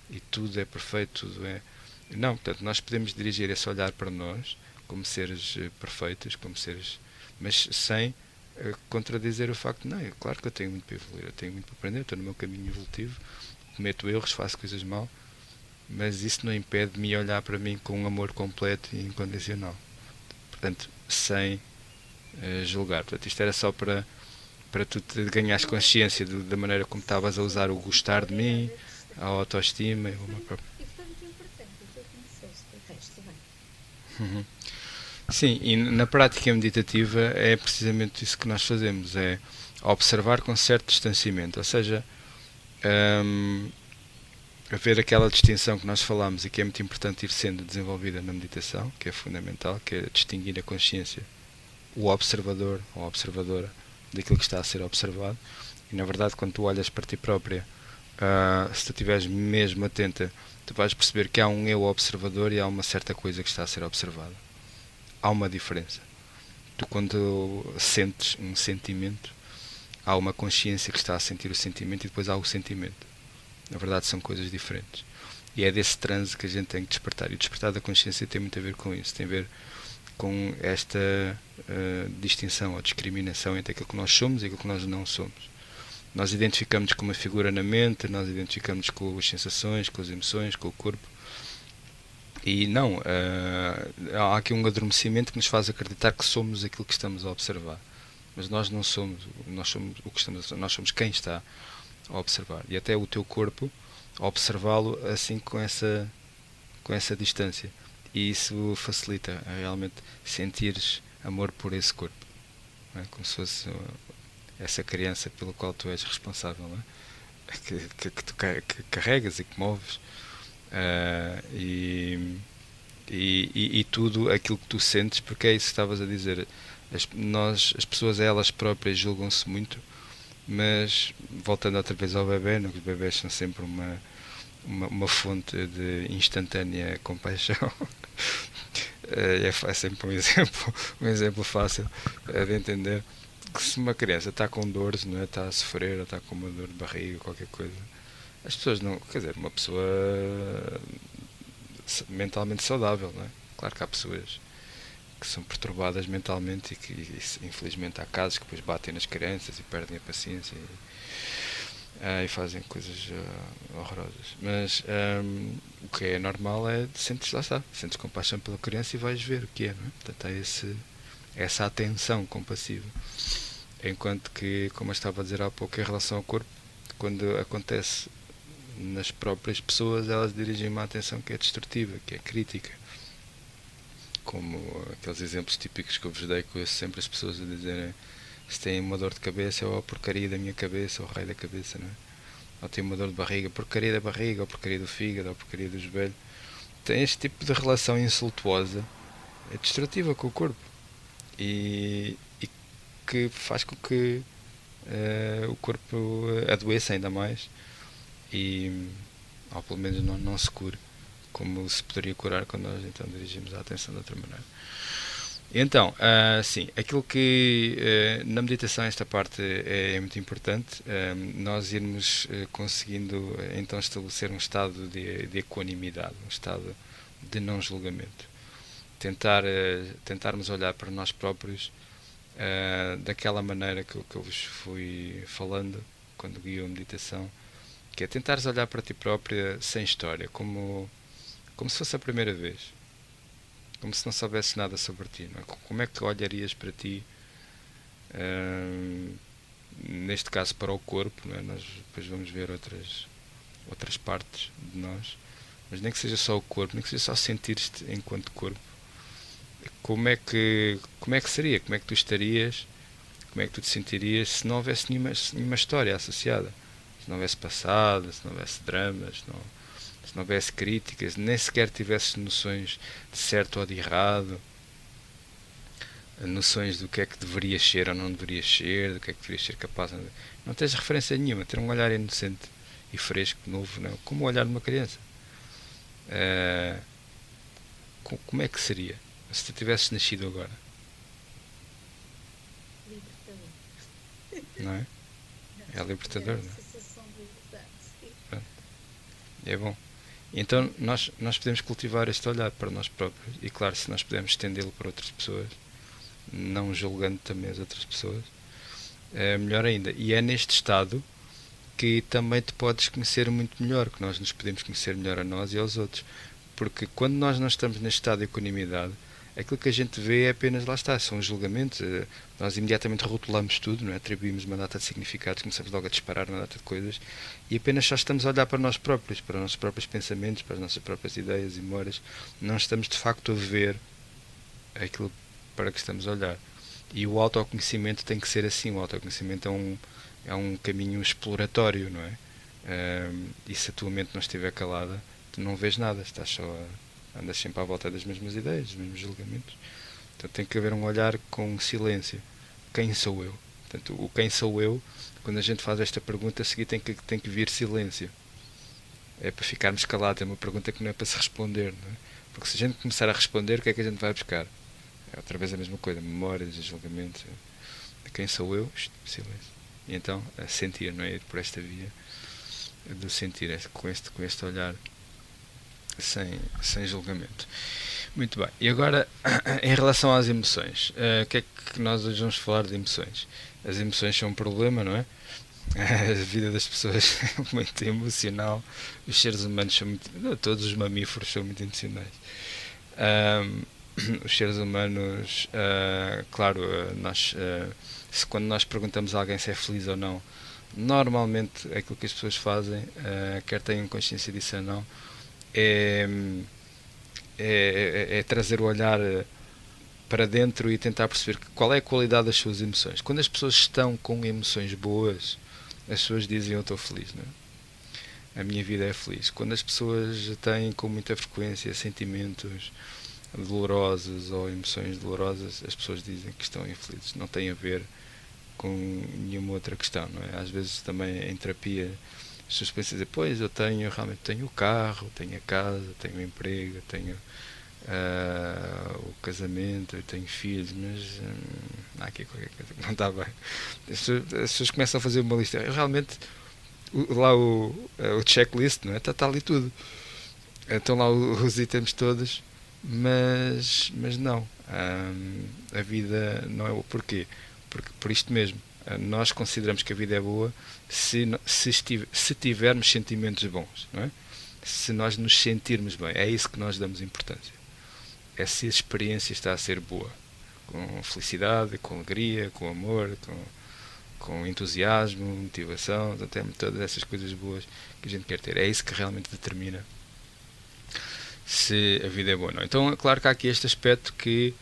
e tudo é perfeito, tudo é. Não, portanto, nós podemos dirigir esse olhar para nós como seres perfeitos, como seres mas sem contradizer o facto de, não, é claro que eu tenho muito para evoluir, eu tenho muito para aprender, estou no meu caminho evolutivo, cometo erros, faço coisas mal, mas isso não impede de me olhar para mim com um amor completo e incondicional. Portanto, sem julgar. Portanto, isto era só para tu te ganhares consciência da maneira como estavas a usar o gostar de mim, a autoestima e o amor próprio. E foi muito importante aquilo que me disseste, o resto bem. Uhum. Sim, e na prática meditativa é precisamente isso que nós fazemos, é observar com certo distanciamento, ou seja, hum, haver aquela distinção que nós falamos e que é muito importante ir sendo desenvolvida na meditação, que é fundamental, que é distinguir a consciência, o observador ou a observadora daquilo que está a ser observado. E na verdade, quando tu olhas para ti própria, se tu estiveres mesmo atenta, tu vais perceber que há um eu observador e há uma certa coisa que está a ser observada. Há uma diferença. Tu, quando sentes um sentimento, há uma consciência que está a sentir o sentimento e depois há o sentimento. Na verdade, são coisas diferentes. E é desse transe que a gente tem que despertar. E o despertar da consciência tem muito a ver com isso. Tem a ver com esta distinção ou discriminação entre aquilo que nós somos e aquilo que nós não somos. Nós identificamos com uma figura na mente, nós identificamos com as sensações, com as emoções, com o corpo. E não, há aqui um adormecimento que nos faz acreditar que somos aquilo que estamos a observar. Mas nós não somos, nós somos o que estamos, nós somos quem está a observar. E até o teu corpo, a observá-lo assim com essa distância. E isso facilita a realmente sentires amor por esse corpo. Não é? Como se fosse essa criança pela qual tu és responsável, não é? Que tu que carregas e que moves. E tudo aquilo que tu sentes, porque é isso que estavas a dizer. As pessoas, elas próprias, julgam-se muito, mas voltando outra vez ao bebê, os bebés são sempre uma fonte de instantânea compaixão. É sempre um exemplo fácil de entender que se uma criança está com dores, não é? Está a sofrer, ou está com uma dor de barriga, qualquer coisa, as pessoas não, quer dizer, uma pessoa mentalmente saudável, não é? Claro que há pessoas que são perturbadas mentalmente e que infelizmente há casos que depois batem nas crianças e perdem a paciência e fazem coisas horrorosas. Mas o que é normal é sentes, lá está, sentes compaixão pela criança e vais ver o que é, não é? Portanto há essa atenção compassiva. Enquanto que, como eu estava a dizer há pouco, em relação ao corpo, quando acontece nas próprias pessoas, elas dirigem uma atenção que é destrutiva, que é crítica. Como aqueles exemplos típicos que eu vos dei, que eu ouço sempre as pessoas a dizerem: se têm uma dor de cabeça, ou a porcaria da minha cabeça, ou o raio da cabeça, não é? Ou têm uma dor de barriga, porcaria da barriga, ou porcaria do fígado, ou porcaria do joelho. Tem este tipo de relação insultuosa, é destrutiva com o corpo e que faz com que o corpo adoeça ainda mais e, ou pelo menos não se cure como se poderia curar quando nós então dirigimos a atenção de outra maneira. Então, sim, aquilo que na meditação esta parte é muito importante, nós irmos conseguindo então estabelecer um estado de equanimidade, um estado de não julgamento. Tentarmos olhar para nós próprios daquela maneira que eu vos fui falando quando guio a meditação, que é tentares olhar para ti própria sem história, como se fosse a primeira vez, como se não soubesse nada sobre ti, não é? Como é que olharias para ti, neste caso para o corpo, não é? Nós depois vamos ver outras partes de nós, mas nem que seja só o corpo, nem que seja só sentir-te enquanto corpo, como é que seria, como é que tu estarias, como é que tu te sentirias se não houvesse nenhuma história associada, se não houvesse passado, se não houvesse dramas, se não houvesse críticas, nem sequer tivesse noções de certo ou de errado, noções do que é que deverias ser ou não deverias ser, do que é que deverias ser capaz. Não tens referência nenhuma, ter um olhar inocente e fresco, novo, não? Como o olhar de uma criança. Como é que seria se tu tivesses nascido agora? Libertador. Não é? É libertador, não é? Sensação de liberdade, sim. Pronto. É bom. Então nós podemos cultivar este olhar para nós próprios e claro, se nós pudermos estendê-lo para outras pessoas, não julgando também as outras pessoas, é melhor ainda. E é neste estado que também te podes conhecer muito melhor, que nós nos podemos conhecer melhor a nós e aos outros. Porque quando nós não estamos neste estado de equanimidade, aquilo que a gente vê é apenas, lá está, são os julgamentos. Nós imediatamente rotulamos tudo, não é? Atribuímos uma data de significados, começamos logo a disparar uma data de coisas e apenas só estamos a olhar para nós próprios, para os nossos próprios pensamentos, para as nossas próprias ideias e memórias. Não estamos de facto a ver aquilo para que estamos a olhar. E o autoconhecimento tem que ser assim. O autoconhecimento é um caminho exploratório, não é? E se a tua mente não estiver calada, tu não vês nada, estás só andas sempre à volta das mesmas ideias, dos mesmos julgamentos. Então tem que haver um olhar com silêncio. Quem sou eu? Portanto, o quem sou eu, quando a gente faz esta pergunta, a seguir tem que vir silêncio. É para ficarmos calados, é uma pergunta que não é para se responder, não é? Porque se a gente começar a responder, o que é que a gente vai buscar? É outra vez a mesma coisa, memórias, julgamentos. Quem sou eu? Silêncio. E então, a sentir, não é? Ir por esta via do sentir, com este olhar sem julgamento. Muito bem. E agora, em relação às emoções, o que é que nós hoje vamos falar de emoções? As emoções são um problema, não é? A vida das pessoas é muito emocional. Os seres humanos são muito... Todos os mamíferos são muito emocionais. Os seres humanos, claro, quando nós perguntamos a alguém se é feliz ou não, normalmente aquilo que as pessoas fazem, quer tenham consciência disso ou não, é trazer o olhar para dentro e tentar perceber qual é a qualidade das suas emoções. Quando as pessoas estão com emoções boas, as pessoas dizem eu estou feliz, não é? A minha vida é feliz. Quando as pessoas têm com muita frequência sentimentos dolorosos ou emoções dolorosas, as pessoas dizem que estão infelizes. Não tem a ver com nenhuma outra questão, não é? Às vezes também em terapia as pessoas pensam dizer, pois eu realmente tenho o carro, tenho a casa, tenho o emprego, tenho o casamento, eu tenho filhos, mas há aqui qualquer coisa que não está bem. As pessoas começam a fazer uma lista. Realmente lá o checklist, não é? Está ali tudo. Estão lá os itens todos, mas não. A vida não é o porquê. Porque, por isto mesmo, nós consideramos que a vida é boa se tivermos sentimentos bons, não é? Se nós nos sentirmos bem, é isso que nós damos importância. É se a experiência está a ser boa, com felicidade, com alegria, com amor, com entusiasmo, motivação, até todas essas coisas boas que a gente quer ter. É isso que realmente determina se a vida é boa ou não. Então, é claro que há aqui este aspecto que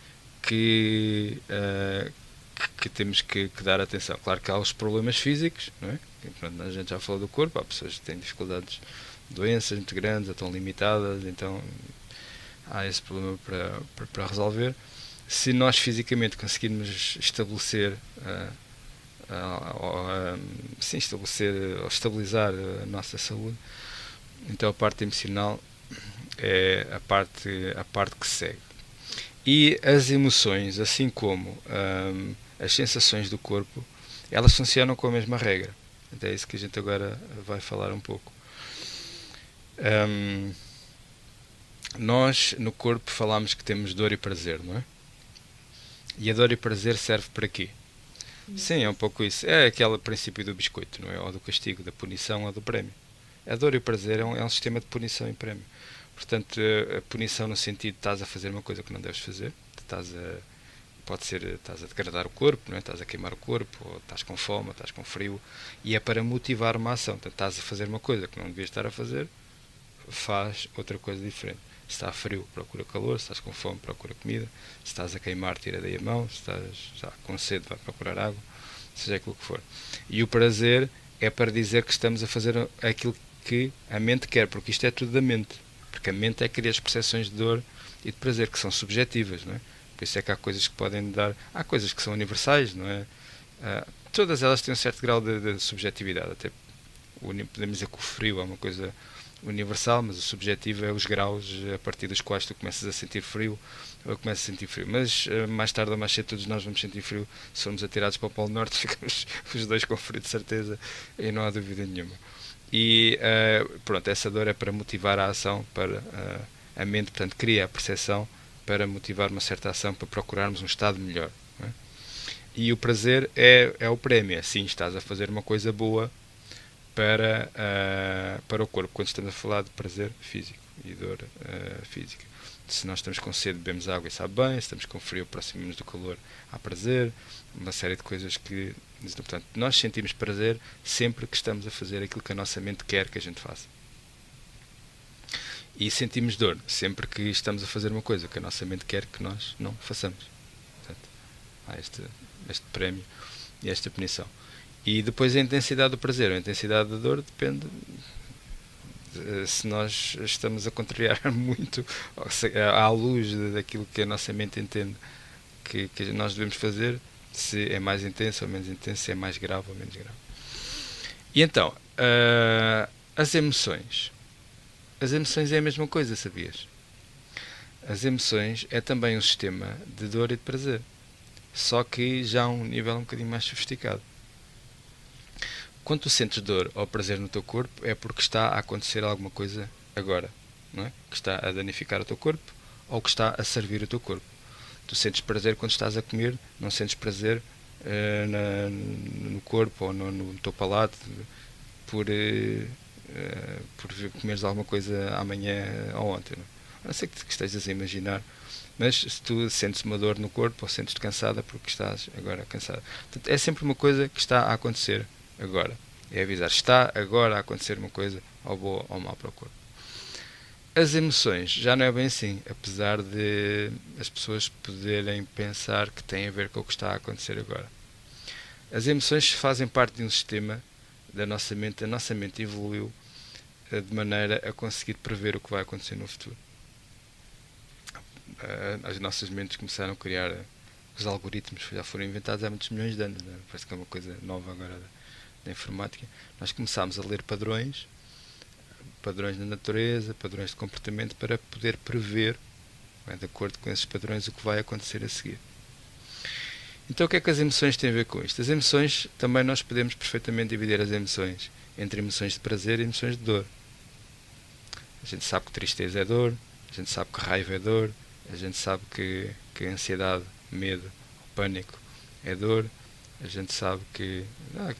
temos que dar atenção. Claro que há os problemas físicos, não é? A gente já falou do corpo, há pessoas que têm dificuldades, doenças muito grandes, estão limitadas, então há esse problema para resolver. Se nós fisicamente conseguirmos estabelecer ou estabilizar a nossa saúde, então a parte emocional é a parte que segue. E as emoções, assim como as sensações do corpo, elas funcionam com a mesma regra. É isso que a gente agora vai falar um pouco. Nós, no corpo, falamos que temos dor e prazer, não é? E a dor e prazer serve para quê? Sim, é um pouco isso. É aquele princípio do biscoito, não é? Ou do castigo, da punição ou do prémio. A dor e o prazer é um sistema de punição e prémio. Portanto, a punição no sentido de estás a fazer uma coisa que não deves fazer, pode ser, estás a degradar o corpo, não é? Estás a queimar o corpo, ou estás com fome, ou estás com frio, e é para motivar uma ação. Portanto, estás a fazer uma coisa que não devias estar a fazer, faz outra coisa diferente. Se está frio, procura calor. Se estás com fome, procura comida. Se estás a queimar, tira daí a mão. Se estás com sede, vai procurar água. Seja aquilo que for. E o prazer é para dizer que estamos a fazer aquilo que a mente quer, porque isto é tudo da mente. Porque a mente é que cria as percepções de dor e de prazer, que são subjetivas, não é? Por isso é que há coisas que podem dar... Há coisas que são universais, não é? Todas elas têm um certo grau de subjetividade. Até podemos dizer que o frio é uma coisa universal, mas o subjetivo é os graus a partir dos quais tu começas a sentir frio ou começas a sentir frio. Mas mais tarde ou mais cedo todos nós vamos sentir frio. Se formos atirados para o Polo Norte, ficamos os dois com frio de certeza, e não há dúvida nenhuma. E pronto, essa dor é para motivar a ação, para a mente, portanto, cria a percepção para motivar uma certa ação, para procurarmos um estado melhor, não E o prazer é o prémio. Sim, estás a fazer uma coisa boa para o corpo, quando estamos a falar de prazer físico e dor física. Se nós estamos com sede, bebemos água e sabe bem. Se estamos com frio, aproximamos do calor, há prazer. Uma série de coisas que... Portanto, nós sentimos prazer sempre que estamos a fazer aquilo que a nossa mente quer que a gente faça. E sentimos dor sempre que estamos a fazer uma coisa que a nossa mente quer que nós não façamos. Portanto, há este prémio e esta punição. E depois a intensidade do prazer, a intensidade da dor depende se nós estamos a contrariar muito à luz daquilo que a nossa mente entende que nós devemos fazer, se é mais intenso ou menos intenso, se é mais grave ou menos grave. E então, as emoções. As emoções é a mesma coisa, sabias? As emoções é também um sistema de dor e de prazer, só que já a um nível um bocadinho mais sofisticado. Quando tu sentes dor ou prazer no teu corpo, é porque está a acontecer alguma coisa agora, não é? Que está a danificar o teu corpo ou que está a servir o teu corpo. Tu sentes prazer quando estás a comer, não sentes prazer no corpo ou no teu palato por comeres alguma coisa amanhã ou ontem. Não sei que estejas a imaginar, mas se tu sentes uma dor no corpo ou sentes-te cansada porque estás agora cansada. Portanto, é sempre uma coisa que está a acontecer agora. É avisar, está agora a acontecer uma coisa ou boa ou mal para o corpo. As emoções já não é bem assim, apesar de as pessoas poderem pensar que tem a ver com o que está a acontecer agora. As emoções fazem parte de um sistema da nossa mente. A nossa mente evoluiu de maneira a conseguir prever o que vai acontecer no futuro. As nossas mentes começaram a criar, os algoritmos já foram inventados há muitos milhões de anos, né? Parece que é uma coisa nova agora da informática. Nós começámos a ler padrões na natureza, padrões de comportamento, para poder prever, de acordo com esses padrões, o que vai acontecer a seguir. Então o que é que as emoções têm a ver com isto? As emoções, também nós podemos perfeitamente dividir as emoções entre emoções de prazer e emoções de dor. A gente sabe que tristeza é dor, a gente sabe que raiva é dor, a gente sabe que ansiedade, medo, pânico é dor, a gente sabe que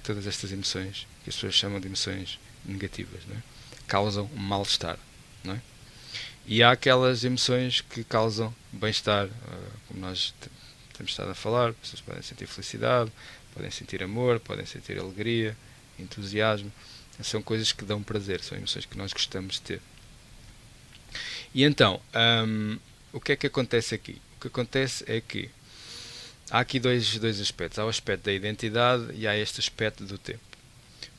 todas estas emoções, que as pessoas chamam de emoções negativas, não é? Causam um mal-estar, não é? E há aquelas emoções que causam bem-estar, como nós temos estado a falar. Pessoas podem sentir felicidade, podem sentir amor, podem sentir alegria, entusiasmo. São coisas que dão prazer, são emoções que nós gostamos de ter. E então, o que é que acontece aqui? O que acontece é que há aqui dois aspectos. Há o aspecto da identidade e há este aspecto do tempo.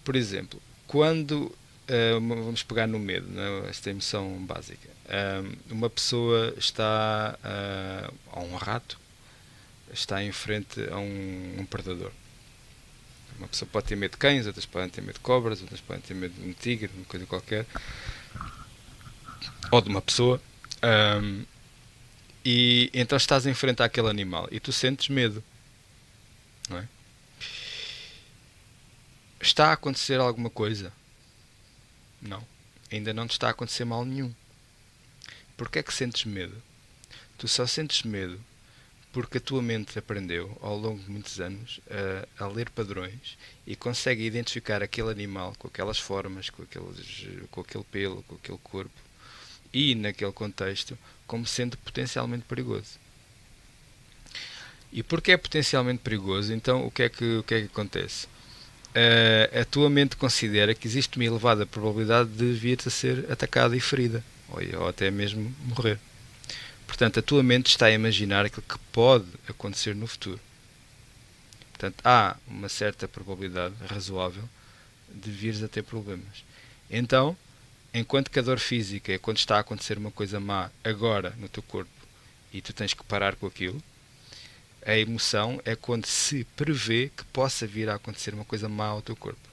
Por exemplo, quando vamos pegar no medo, não é? Esta emoção básica. Uma pessoa está a um rato, está em frente a um predador. Uma pessoa pode ter medo de cães, outras podem ter medo de cobras, outras podem ter medo de um tigre, uma coisa qualquer, ou de uma pessoa. E então estás em frente àquele animal e tu sentes medo, não é? Está a acontecer alguma coisa? Não. Ainda não te está a acontecer mal nenhum. Porquê é que sentes medo? Tu só sentes medo porque a tua mente aprendeu, ao longo de muitos anos, a ler padrões e consegue identificar aquele animal com aquelas formas, com aquele pelo, com aquele corpo e, naquele contexto, como sendo potencialmente perigoso. E porque é potencialmente perigoso, então o que é que acontece? A tua mente considera que existe uma elevada probabilidade de vir a ser atacada e ferida, ou até mesmo morrer. Portanto, a tua mente está a imaginar aquilo que pode acontecer no futuro. Portanto, há uma certa probabilidade razoável de vires a ter problemas. Então, enquanto que a dor física é quando está a acontecer uma coisa má agora no teu corpo e tu tens que parar com aquilo, a emoção é quando se prevê que possa vir a acontecer uma coisa má ao teu corpo.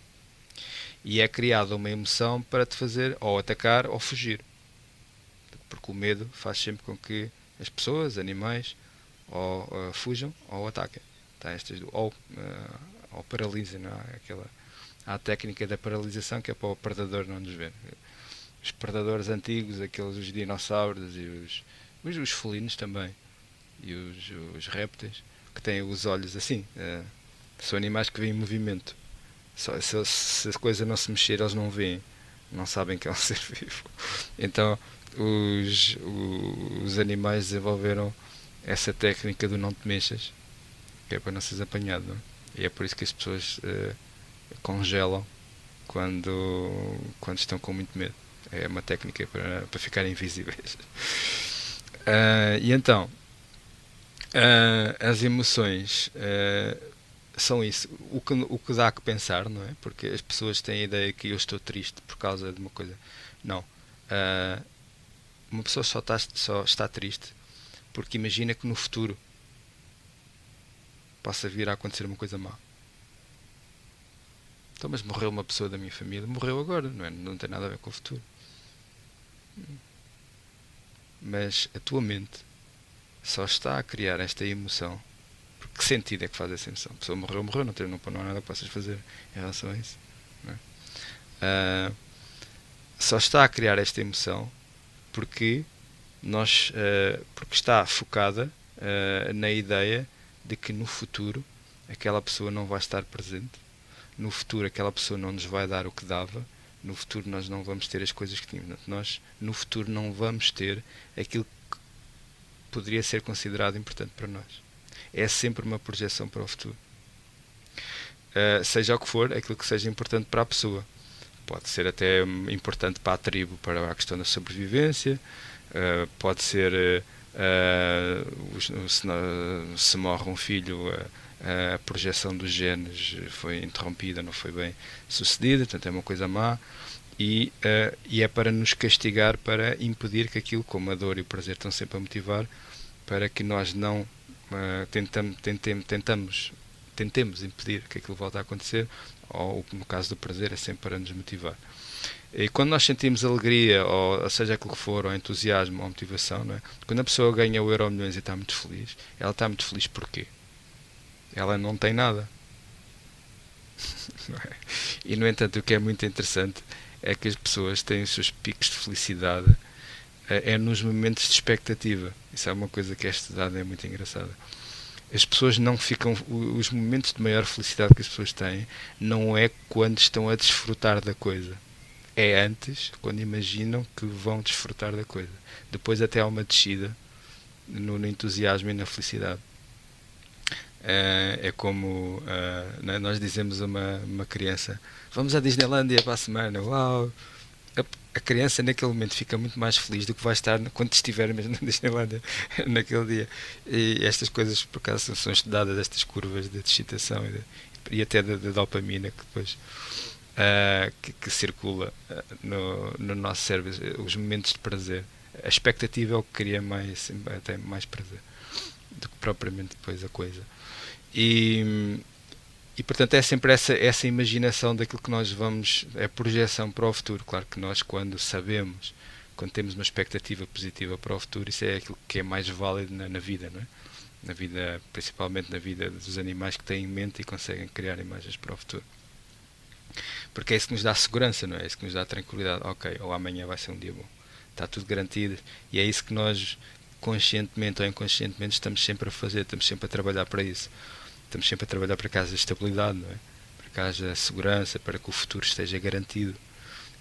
E é criada uma emoção para te fazer ou atacar ou fugir. Porque o medo faz sempre com que as pessoas, animais, ou fujam ou ataquem. Tá, ou paralisem. Não é? Há a técnica da paralisação, que é para o predador não nos ver. Os predadores antigos, os dinossauros e os felinos também, e os répteis, que têm os olhos assim. São animais que veem movimento. Se a coisa não se mexer, eles não veem. Não sabem que é um ser vivo. Então, os animais desenvolveram essa técnica do não te mexas, que é para não seres apanhado. Não é? E é por isso que as pessoas congelam quando estão com muito medo. É uma técnica para ficarem invisíveis. E então, as emoções são isso. O que dá a que pensar, não é? Porque as pessoas têm a ideia que eu estou triste por causa de uma coisa. Não. Ah, uma pessoa só está triste porque imagina que no futuro possa vir a acontecer uma coisa má. Então, mas morreu uma pessoa da minha família, morreu agora, não é? Não tem nada a ver com o futuro. Mas a tua mente só está a criar esta emoção. Porque que sentido é que faz essa emoção? A pessoa morreu, morreu, não há nada que possas fazer em relação a isso. Não é? Só está a criar esta emoção porque porque está focada na ideia de que no futuro aquela pessoa não vai estar presente, no futuro aquela pessoa não nos vai dar o que dava, no futuro nós não vamos ter as coisas que tínhamos, nós no futuro não vamos ter aquilo que poderia ser considerado importante para nós. É sempre uma projeção para o futuro. Seja o que for, aquilo que seja importante para a pessoa. Pode ser até importante para a tribo, para a questão da sobrevivência, pode ser se morre um filho, a projeção dos genes foi interrompida, não foi bem sucedida, portanto é uma coisa má, e é para nos castigar, para impedir que aquilo, como a dor e o prazer estão sempre a motivar, para que nós não tentemos impedir que aquilo volte a acontecer, ou no caso do prazer é sempre para nos motivar. E quando nós sentimos alegria, ou seja aquilo que for, ou entusiasmo, ou motivação, não é? Quando a pessoa ganha o Euromilhões e está muito feliz, ela está muito feliz porquê? Ela não tem nada. Não é? E no entanto, o que é muito interessante é que as pessoas têm os seus picos de felicidade nos momentos de expectativa. Isso é uma coisa que é estudada, é muito engraçada. As pessoas não ficam. Os momentos de maior felicidade que as pessoas têm não é quando estão a desfrutar da coisa. É antes, quando imaginam que vão desfrutar da coisa. Depois até há uma descida no entusiasmo e na felicidade. É como nós dizemos a uma criança: vamos à Disneylândia para a semana. Uau! A criança naquele momento fica muito mais feliz do que vai estar quando estiver mesmo na Disneylândia naquele dia. E estas coisas, por acaso, são estudadas, estas curvas de excitação e até da dopamina que depois que circula no nosso cérebro, os momentos de prazer. A expectativa é o que cria até mais prazer do que propriamente depois a coisa. E portanto é sempre essa imaginação daquilo que nós vamos, é a projeção para o futuro. Claro que nós, quando temos uma expectativa positiva para o futuro, isso é aquilo que é mais válido na vida, não é? Na vida, principalmente na vida dos animais que têm em mente e conseguem criar imagens para o futuro. Porque é isso que nos dá segurança, não é? É isso que nos dá tranquilidade. Ok, ou amanhã vai ser um dia bom. Está tudo garantido. E é isso que nós, conscientemente ou inconscientemente, estamos sempre a fazer, estamos sempre a trabalhar para isso. Estamos sempre a trabalhar para que haja estabilidade, não é? Para que haja segurança, para que o futuro esteja garantido.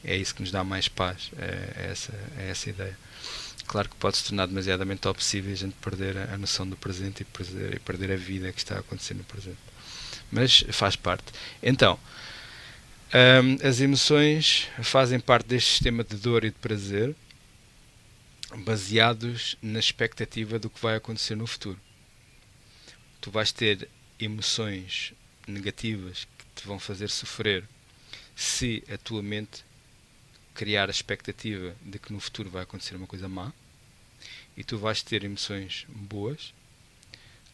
É isso que nos dá mais paz, é essa a ideia. Claro que pode se tornar demasiadamente obsessivo e a gente perder a noção do presente e perder a vida que está a acontecer no presente. Mas faz parte. Então, as emoções fazem parte deste sistema de dor e de prazer, baseados na expectativa do que vai acontecer no futuro. Tu vais ter emoções negativas que te vão fazer sofrer se a tua mente criar a expectativa de que no futuro vai acontecer uma coisa má, e tu vais ter emoções boas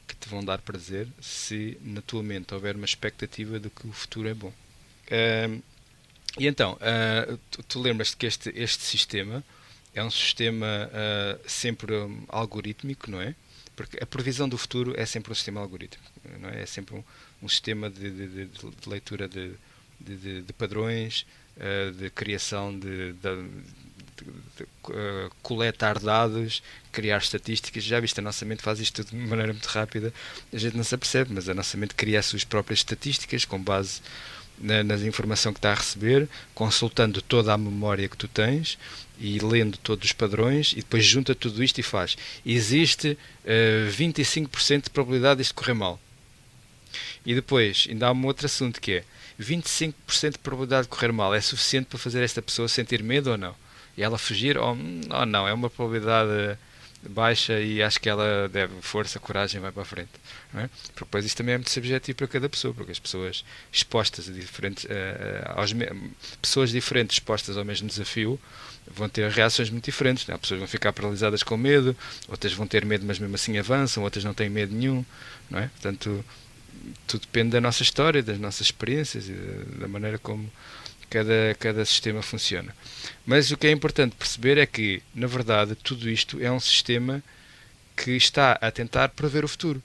que te vão dar prazer se na tua mente houver uma expectativa de que o futuro é bom. E então, tu lembras-te que este sistema é um sistema sempre algorítmico, não é? Porque a previsão do futuro é sempre um sistema algorítmico, não é? É sempre um sistema de leitura de padrões, de criação de coletar dados, criar estatísticas. Já viste, a nossa mente faz isto de maneira muito rápida, a gente não se apercebe, mas a nossa mente cria as suas próprias estatísticas com base na informação que está a receber, consultando toda a memória que tu tens e lendo todos os padrões, e depois junta tudo isto e faz. Existe 25% de probabilidade disto correr mal. E depois ainda há um outro assunto que é 25% de probabilidade de correr mal é suficiente para fazer esta pessoa sentir medo ou não? E ela fugir ou não? É uma probabilidade baixa e acho que ela deve força, coragem, vai para a frente. Não é? Porque depois isto também é muito subjetivo para cada pessoa, porque as pessoas expostas a diferentes, pessoas diferentes expostas ao mesmo desafio vão ter reações muito diferentes. Não é? Pessoas vão ficar paralisadas com medo, outras vão ter medo mas mesmo assim avançam, outras não têm medo nenhum. Não é? Portanto, tudo depende da nossa história, das nossas experiências e da maneira como cada sistema funciona. Mas o que é importante perceber é que, na verdade, tudo isto é um sistema que está a tentar prever o futuro.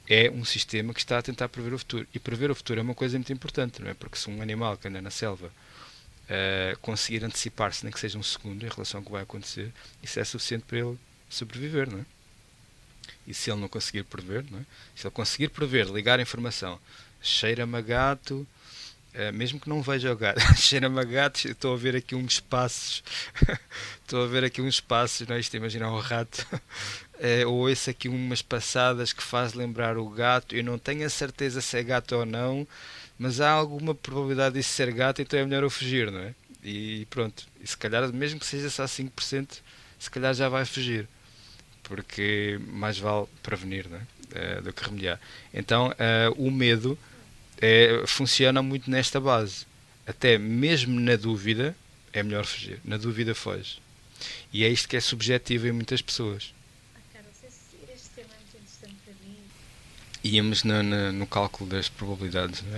É um sistema que está a tentar prever o futuro. E prever o futuro é uma coisa muito importante, não é? Porque se um animal que anda na selva conseguir antecipar-se, nem que seja um segundo, em relação ao que vai acontecer, isso é suficiente para ele sobreviver, não é? E se ele não conseguir prever, não é? Se ele conseguir prever, ligar a informação, cheira-me a gato, mesmo que não veja o gato, cheira-me a gato, estou a ver aqui uns passos, estou a ver aqui uns passos, não é? Isto imagina um rato, ou ouço aqui umas passadas que faz lembrar o gato, eu não tenho a certeza se é gato ou não, mas há alguma probabilidade disso ser gato, então é melhor eu fugir, não é? E pronto, e se calhar, mesmo que seja só 5%, se calhar já vai fugir, porque mais vale prevenir, não é? Do que remediar. Então, o medo funciona muito nesta base. Até mesmo na dúvida, é melhor fugir. Na dúvida, foge. E é isto que é subjetivo em muitas pessoas. Carlos, este tema é muito interessante para mim. Íamos no cálculo das probabilidades, não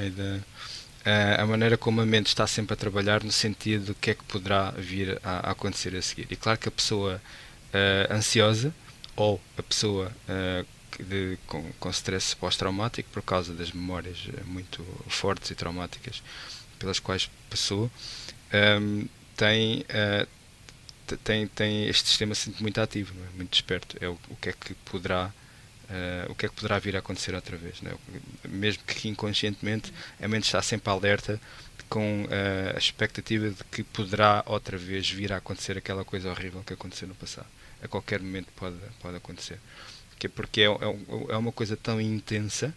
é? A maneira como a mente está sempre a trabalhar no sentido do que é que poderá vir a acontecer a seguir. E claro que a pessoa ansiosa ou a pessoa com stress pós-traumático por causa das memórias muito fortes e traumáticas pelas quais passou, tem este sistema sempre muito ativo, não é? Muito desperto. É o que é que poderá vir a acontecer outra vez, não é? Mesmo que inconscientemente a mente está sempre alerta com a expectativa de que poderá outra vez vir a acontecer aquela coisa horrível que aconteceu no passado. A qualquer momento pode acontecer. Porque é uma coisa tão intensa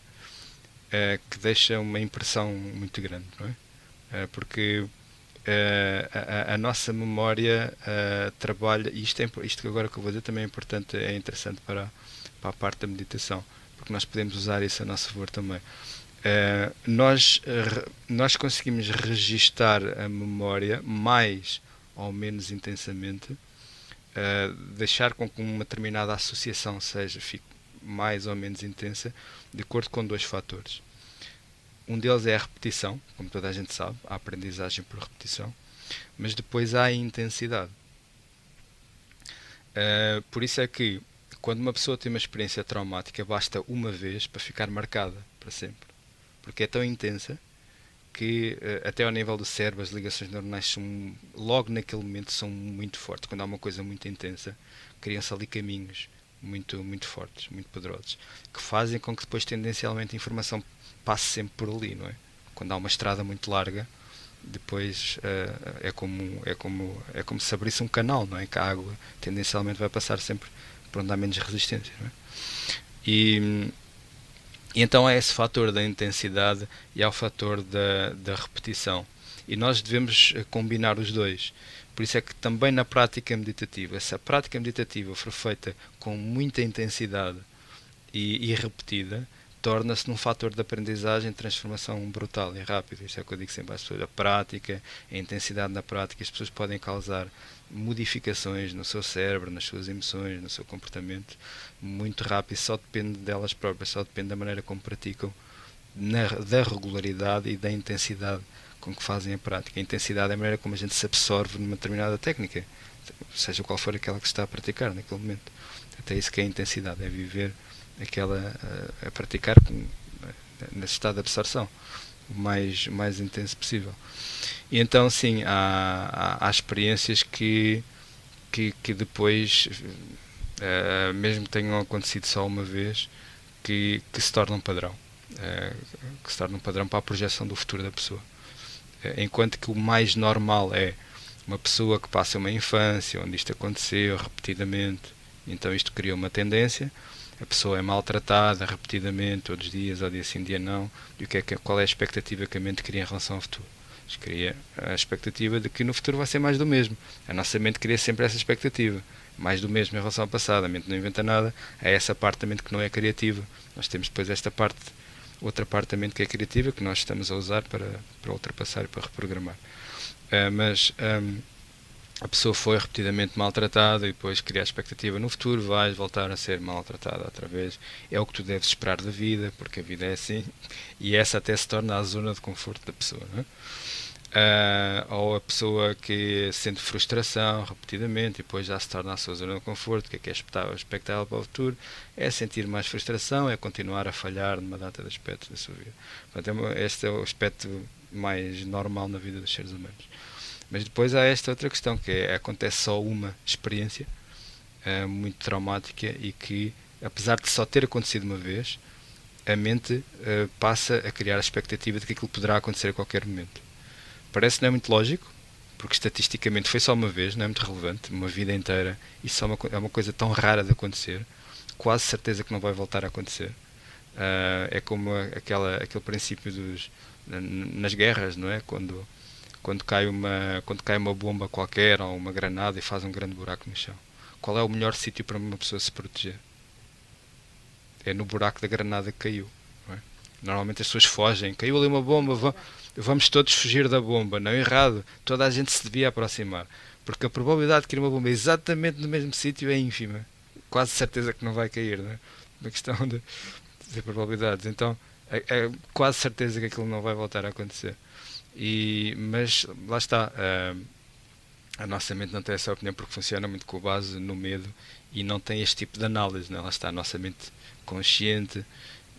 que deixa uma impressão muito grande, não é? Porque a nossa memória trabalha, e isto agora que eu vou dizer também é importante, é interessante para a parte da meditação, porque nós podemos usar isso a nosso favor também. Nós conseguimos registar a memória mais ou menos intensamente, deixar com que uma determinada associação fique mais ou menos intensa, de acordo com dois fatores. Um deles é a repetição, como toda a gente sabe, a aprendizagem por repetição, mas depois há a intensidade. Por isso é que, quando uma pessoa tem uma experiência traumática, basta uma vez para ficar marcada para sempre, porque é tão intensa que até ao nível do cérebro as ligações neuronais são, logo naquele momento, são muito fortes. Quando há uma coisa muito intensa, criam-se ali caminhos muito, muito fortes, muito poderosos, que fazem com que depois tendencialmente a informação passe sempre por ali, não é? Quando há uma estrada muito larga, depois é como se abrisse um canal, não é? Que a água tendencialmente vai passar sempre por onde há menos resistência, não é? E então é esse fator da intensidade e há o fator da repetição. E nós devemos combinar os dois. Por isso é que também na prática meditativa, se a prática meditativa for feita com muita intensidade e repetida, torna-se num fator de aprendizagem e transformação brutal e rápida. Isto é o que eu digo sempre às pessoas. A prática, a intensidade na prática, as pessoas podem causar modificações no seu cérebro, nas suas emoções, no seu comportamento, muito rápido. Só depende delas próprias, só depende da maneira como praticam, da regularidade e da intensidade com que fazem a prática. A intensidade é a maneira como a gente se absorve numa determinada técnica, seja qual for aquela que se está a praticar naquele momento. Até isso que é a intensidade, é viver aquela a praticar nesse estado de absorção. o mais intenso possível. E então, sim, há experiências que depois, mesmo que tenham acontecido só uma vez, que se tornam padrão. Que se tornam padrão para a projeção do futuro da pessoa. Enquanto que o mais normal é uma pessoa que passa uma infância onde isto aconteceu repetidamente, então isto cria uma tendência, a pessoa é maltratada repetidamente, todos os dias, ou dia sim, dia não, e qual é a expectativa que a mente cria em relação ao futuro? Cria a expectativa de que no futuro vai ser mais do mesmo. A nossa mente cria sempre essa expectativa. Mais do mesmo em relação ao passado. A mente não inventa nada. É essa parte da mente que não é criativa. Nós temos depois esta parte, outra parte da mente que é criativa, que nós estamos a usar para ultrapassar e para reprogramar. Mas a pessoa foi repetidamente maltratada e depois cria a expectativa no futuro vais voltar a ser maltratada outra vez. É o que tu deves esperar da vida, porque a vida é assim. E essa até se torna a zona de conforto da pessoa, não é? Ou a pessoa que sente frustração repetidamente e depois já se torna a sua zona de conforto, que é expectável para o futuro, é sentir mais frustração, é continuar a falhar numa data de aspectos da sua vida. Portanto, este é o aspecto mais normal na vida dos seres humanos. Mas depois há esta outra questão, que acontece só uma experiência muito traumática e que, apesar de só ter acontecido uma vez, a mente passa a criar a expectativa de que aquilo poderá acontecer a qualquer momento. Parece que não é muito lógico, porque estatisticamente foi só uma vez, não é muito relevante, uma vida inteira, isso é uma coisa tão rara de acontecer, quase certeza que não vai voltar a acontecer. É como aquele princípio nas guerras, não é? Quando cai uma bomba qualquer ou uma granada e faz um grande buraco no chão. Qual é o melhor sítio para uma pessoa se proteger? É no buraco da granada que caiu. Não é? Normalmente as pessoas fogem. Caiu ali uma bomba, vamos todos fugir da bomba. Não, errado. Toda a gente se devia aproximar. Porque a probabilidade de cair uma bomba exatamente no mesmo sítio é ínfima. Quase certeza que não vai cair. Não é? Uma questão de probabilidades. Então, é quase certeza que aquilo não vai voltar a acontecer. Mas lá está, a nossa mente não tem essa opinião porque funciona muito com base no medo e não tem este tipo de análise, não é? Lá está a nossa mente consciente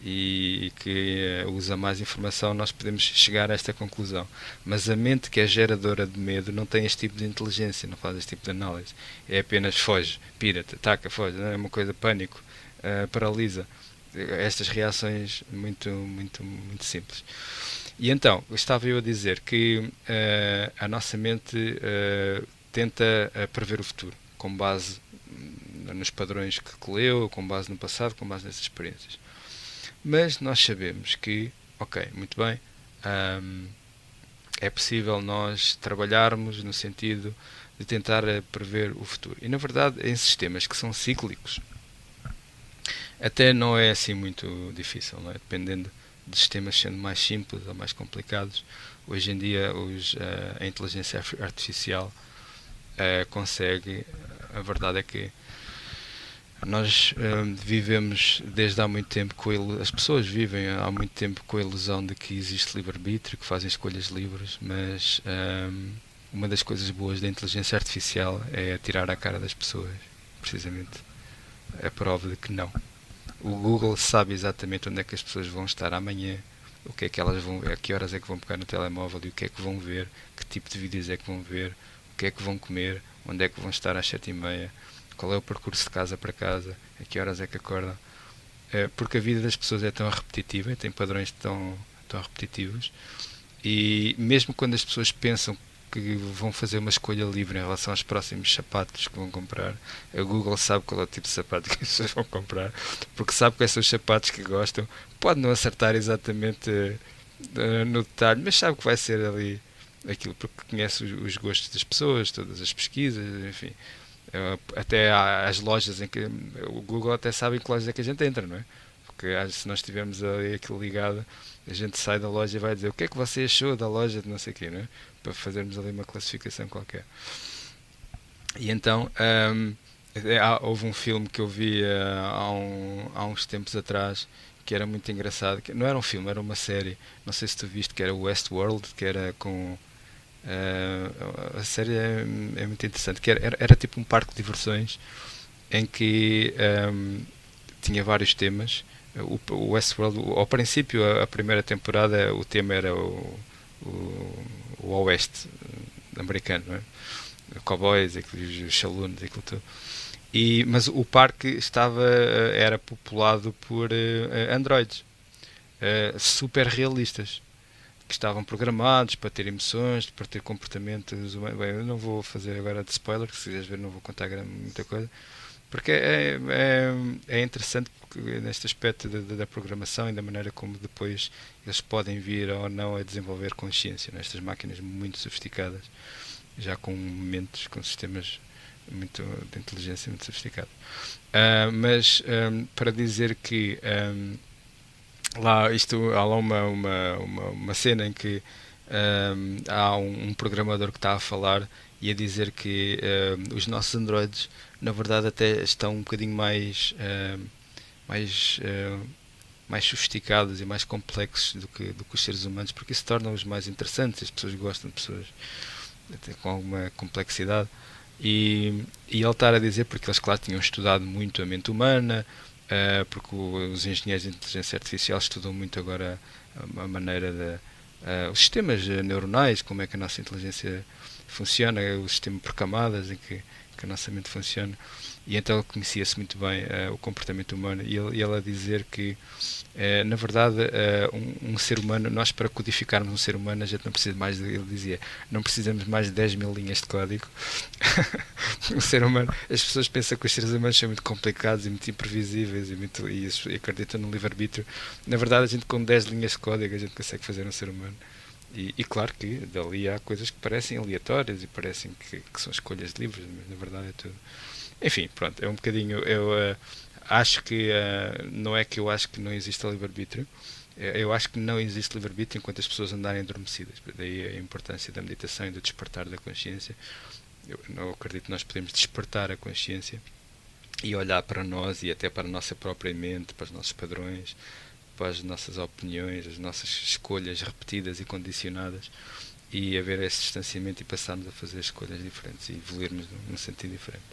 e que usa mais informação, nós podemos chegar a esta conclusão. Mas a mente que é geradora de medo não tem este tipo de inteligência, não faz este tipo de análise. É apenas foge, pira-te, ataca, foge, não é uma coisa, pânico, paralisa. Estas reações muito simples. E então, estava eu a dizer que a nossa mente tenta prever o futuro, com base nos padrões que leu, com base no passado, com base nessas experiências. Mas nós sabemos que, ok, muito bem, é possível nós trabalharmos no sentido de tentar prever o futuro. E na verdade, em sistemas que são cíclicos, até não é assim muito difícil, não é? Dependendo de sistemas sendo mais simples ou mais complicados. Hoje em dia a inteligência artificial consegue, a verdade é que nós vivemos desde há muito tempo as pessoas vivem há muito tempo com a ilusão de que existe livre-arbítrio, que fazem escolhas livres, mas uma das coisas boas da inteligência artificial é tirar a cara das pessoas, precisamente a prova de que não. O Google sabe exatamente onde é que as pessoas vão estar amanhã, o que é que elas vão ver, a que horas é que vão pegar no telemóvel e o que é que vão ver, que tipo de vídeos é que vão ver, o que é que vão comer, onde é que vão estar às 7h30, qual é o percurso de casa para casa, a que horas é que acordam. Porque a vida das pessoas é tão repetitiva e tem padrões tão repetitivos, e mesmo quando as pessoas pensam que vão fazer uma escolha livre em relação aos próximos sapatos que vão comprar, a Google sabe qual é o tipo de sapato que as pessoas vão comprar, porque sabe quais são os sapatos que gostam. Pode não acertar exatamente no detalhe, mas sabe que vai ser ali aquilo, porque conhece os gostos das pessoas, todas as pesquisas, enfim. Até as lojas em que o Google até sabe em que lojas é que a gente entra, não é? Porque se nós tivermos ali aquilo ligado, a gente sai da loja e vai dizer o que é que você achou da loja de não sei o quê, não é? Para fazermos ali uma classificação qualquer. E então houve um filme que eu vi há uns tempos atrás que era muito engraçado, que não era um filme, era uma série, não sei se tu viste, que era Westworld, que era com a série é muito interessante, que era tipo um parque de diversões em que tinha vários temas, o Westworld, ao princípio, a primeira temporada, o tema era o oeste americano, não é? Cowboys, os saloons, aquilo tudo. Mas o parque era populado por androides super realistas, que estavam programados para ter emoções, para ter comportamentos humanos. Bem, eu não vou fazer agora de spoiler, que se quiseres ver não vou contar muita coisa, porque é interessante neste aspecto da programação e da maneira como depois eles podem vir ou não a desenvolver consciência nestas máquinas muito sofisticadas, já com mentes, com sistemas muito de inteligência muito sofisticados. Mas para dizer que há lá uma cena em que há um programador que está a falar e a dizer que os nossos androides na verdade até estão um bocadinho mais, mais sofisticados e mais complexos do que os seres humanos, porque isso torna-os mais interessantes. As pessoas gostam de pessoas até com alguma complexidade. E ele estar a dizer, porque eles, claro, tinham estudado muito a mente humana, porque os engenheiros de inteligência artificial estudam muito agora a maneira os sistemas neuronais, como é que a nossa inteligência funciona, o sistema por camadas em que a nossa mente funciona. E então ele conhecia-se muito bem o comportamento humano, e ele a dizer que na verdade um ser humano, nós para codificarmos um ser humano a gente não precisa mais ele dizia, não precisamos mais de 10.000 linhas de código. Um ser humano, as pessoas pensam que os seres humanos são muito complicados e muito imprevisíveis e acreditam no livre-arbítrio. Na verdade a gente com 10 linhas de código a gente consegue fazer um ser humano. E claro que dali há coisas que parecem aleatórias e parecem que são escolhas livres, mas na verdade é tudo. Enfim, pronto, é um bocadinho. Eu acho que. Não é que eu acho que não existe livre-arbítrio. Eu acho que não existe livre-arbítrio enquanto as pessoas andarem adormecidas. Daí a importância da meditação e do despertar da consciência. Eu não acredito que nós podemos despertar a consciência e olhar para nós e até para a nossa própria mente, para os nossos padrões, para as nossas opiniões, as nossas escolhas repetidas e condicionadas, e haver esse distanciamento e passarmos a fazer escolhas diferentes e evoluirmos num sentido diferente.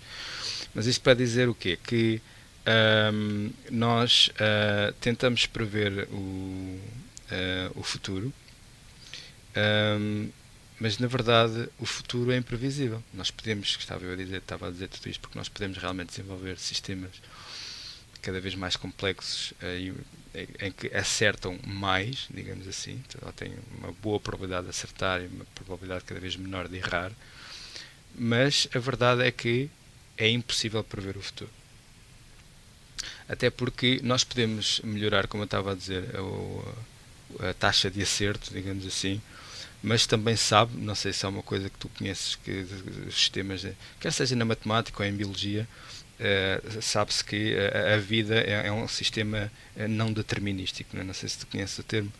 Mas isto para dizer o quê? Que nós tentamos prever o futuro, mas na verdade o futuro é imprevisível. Nós podemos, estava a dizer tudo isto porque nós podemos realmente desenvolver sistemas cada vez mais complexos em que acertam mais, digamos assim, então, têm uma boa probabilidade de acertar e uma probabilidade cada vez menor de errar, mas a verdade é que é impossível prever o futuro. Até porque nós podemos melhorar, como eu estava a dizer, a taxa de acerto, digamos assim, mas também sabe, não sei se é uma coisa que tu conheces, que os sistemas, quer seja na matemática ou em biologia, sabe-se que a vida é um sistema não determinístico, não sei se tu conheces o termo.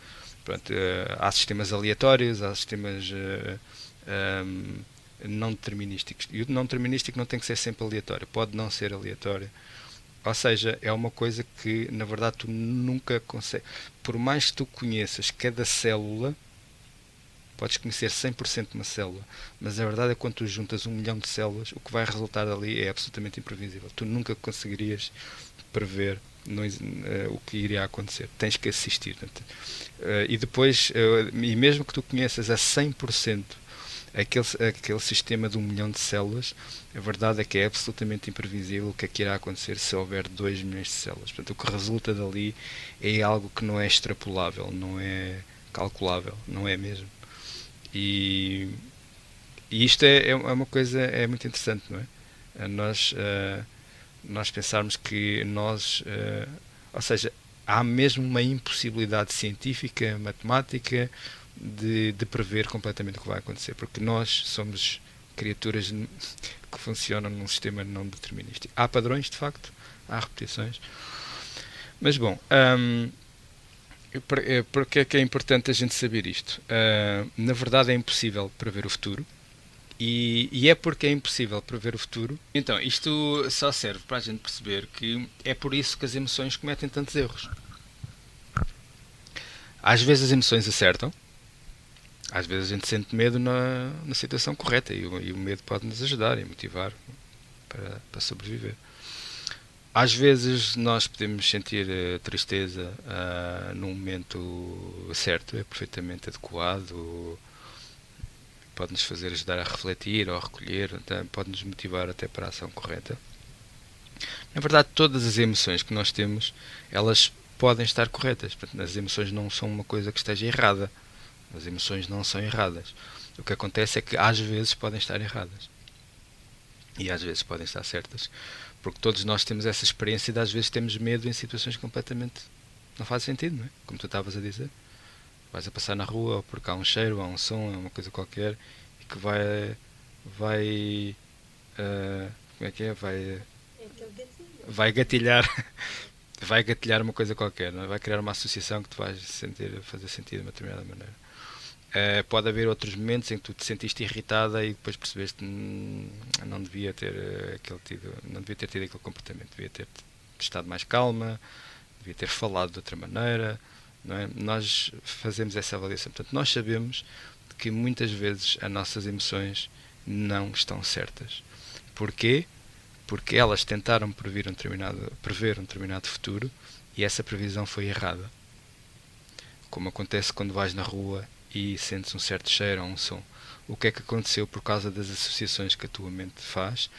Pronto, há sistemas aleatórios, há sistemas não determinísticos, e o não determinístico não tem que ser sempre aleatório, pode não ser aleatório, ou seja, é uma coisa que na verdade tu nunca consegues, por mais que tu conheças cada célula, podes conhecer 100% de uma célula, mas a verdade é que quando tu juntas 1 milhão de células, o que vai resultar dali é absolutamente imprevisível. Tu nunca conseguirias prever o que iria acontecer. Tens que assistir. E depois, e mesmo que tu conheças a 100% aquele sistema de 1 milhão de células, a verdade é que é absolutamente imprevisível o que é que irá acontecer se houver 2 milhões de células. Portanto, o que resulta dali é algo que não é extrapolável, não é calculável, não é mesmo. E isto é uma coisa muito interessante, não é? Nós pensarmos que ou seja, há mesmo uma impossibilidade científica, matemática, de prever completamente o que vai acontecer, porque nós somos criaturas que funcionam num sistema não determinístico. Há padrões, de facto, há repetições, mas bom, porque é que é importante a gente saber isto? Na verdade é impossível prever o futuro, e é porque é impossível prever o futuro. Então, isto só serve para a gente perceber que é por isso que as emoções cometem tantos erros. Às vezes as emoções acertam, às vezes a gente sente medo na situação correta, e o medo pode nos ajudar e motivar para sobreviver. Às vezes nós podemos sentir tristeza num momento certo, é perfeitamente adequado, pode-nos fazer ajudar a refletir ou a recolher, então pode-nos motivar até para a ação correta. Na verdade, todas as emoções que nós temos, elas podem estar corretas. Portanto, as emoções não são uma coisa que esteja errada. As emoções não são erradas. O que acontece é que às vezes podem estar erradas. E às vezes podem estar certas. Porque todos nós temos essa experiência de às vezes temos medo em situações completamente não faz sentido, não é? Como tu estavas a dizer. Vais a passar na rua, ou porque há um cheiro, há um som, há uma coisa qualquer, e que vai, como é que é? É aquele gatilho. Vai gatilhar, vai gatilhar uma coisa qualquer, não é? Vai criar uma associação que te vais fazer sentido de uma determinada maneira. Pode haver outros momentos em que tu te sentiste irritada e depois percebeste que não devia ter não devia ter tido aquele comportamento, devia ter estado mais calma, devia ter falado de outra maneira, não é? Nós fazemos essa avaliação. Portanto, nós sabemos que muitas vezes as nossas emoções não estão certas. Porquê? Porque elas tentaram prever um determinado futuro e essa previsão foi errada. Como acontece quando vais na rua e sentes um certo cheiro ou um som. O que é que aconteceu por causa das associações que a tua mente faz?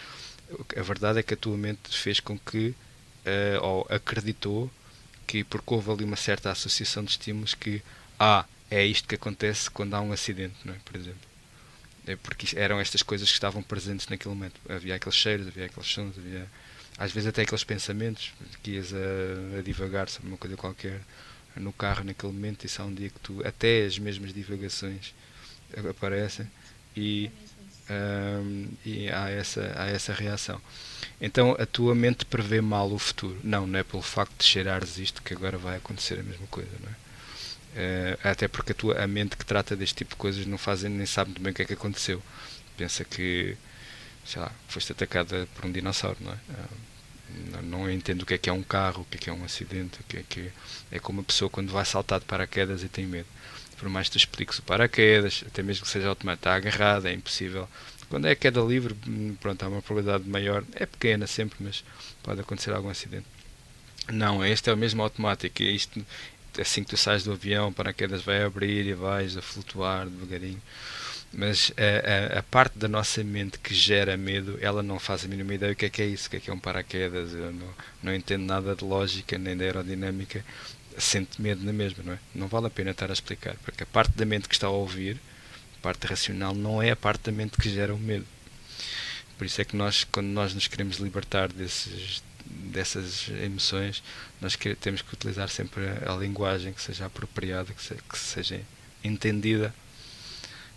A verdade é que a tua mente fez com que, ou acreditou, que porque houve ali uma certa associação de estímulos que, é isto que acontece quando há um acidente, não é? Por exemplo. É porque eram estas coisas que estavam presentes naquele momento. Havia aqueles cheiros, havia aqueles sons, havia às vezes até aqueles pensamentos que ias a divagar sobre uma coisa qualquer no carro naquele momento e só um dia que tu até as mesmas divagações aparecem É e, mesmo isso. e há essa reação. Então a tua mente prevê mal o futuro. Não é pelo facto de cheirares isto que agora vai acontecer a mesma coisa, não é? Até porque a mente que trata deste tipo de coisas não faz, nem sabe muito bem o que é que aconteceu. Pensa que, sei lá, foste atacada por um dinossauro, não é? Não entendo o que é um carro, o que é um acidente, o que é. É como uma pessoa quando vai saltar de paraquedas e tem medo. Por mais que tu expliques o paraquedas, até mesmo que seja automático, está agarrado, é impossível. Quando é queda livre, pronto, há uma probabilidade maior, é pequena sempre, mas pode acontecer algum acidente. Não, este é o mesmo automático. Isto, assim que tu sais do avião, o paraquedas vai abrir e vais a flutuar devagarinho. Mas a parte da nossa mente que gera medo, ela não faz a mínima ideia o que é isso, o que é um paraquedas. Eu não entendo nada de lógica nem de aerodinâmica. Sente medo na mesma, não é? Não vale a pena estar a explicar, porque a parte da mente que está a ouvir, a parte racional, não é a parte da mente que gera o medo. Por isso é que nós, quando nós nos queremos libertar dessas emoções, nós temos que utilizar sempre a linguagem que seja apropriada, que seja entendida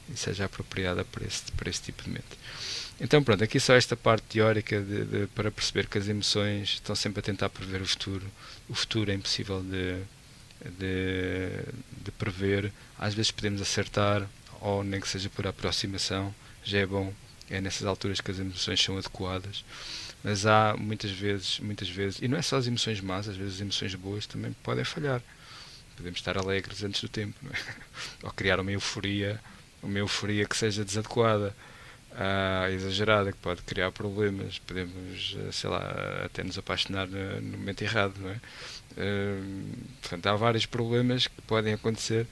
e seja apropriada para esse tipo de mente. Então pronto, aqui só esta parte teórica para perceber que as emoções estão sempre a tentar prever o futuro. O futuro é impossível de prever. Às vezes podemos acertar, ou nem que seja por aproximação, já é bom. É nessas alturas que as emoções são adequadas. Mas há muitas vezes, e não é só as emoções más, às vezes as emoções boas também podem falhar. Podemos estar alegres antes do tempo, não é? Ou criar uma euforia que seja desadequada, exagerada, que pode criar problemas. Podemos, sei lá, até nos apaixonar no momento errado, não é? Portanto, há vários problemas que podem acontecer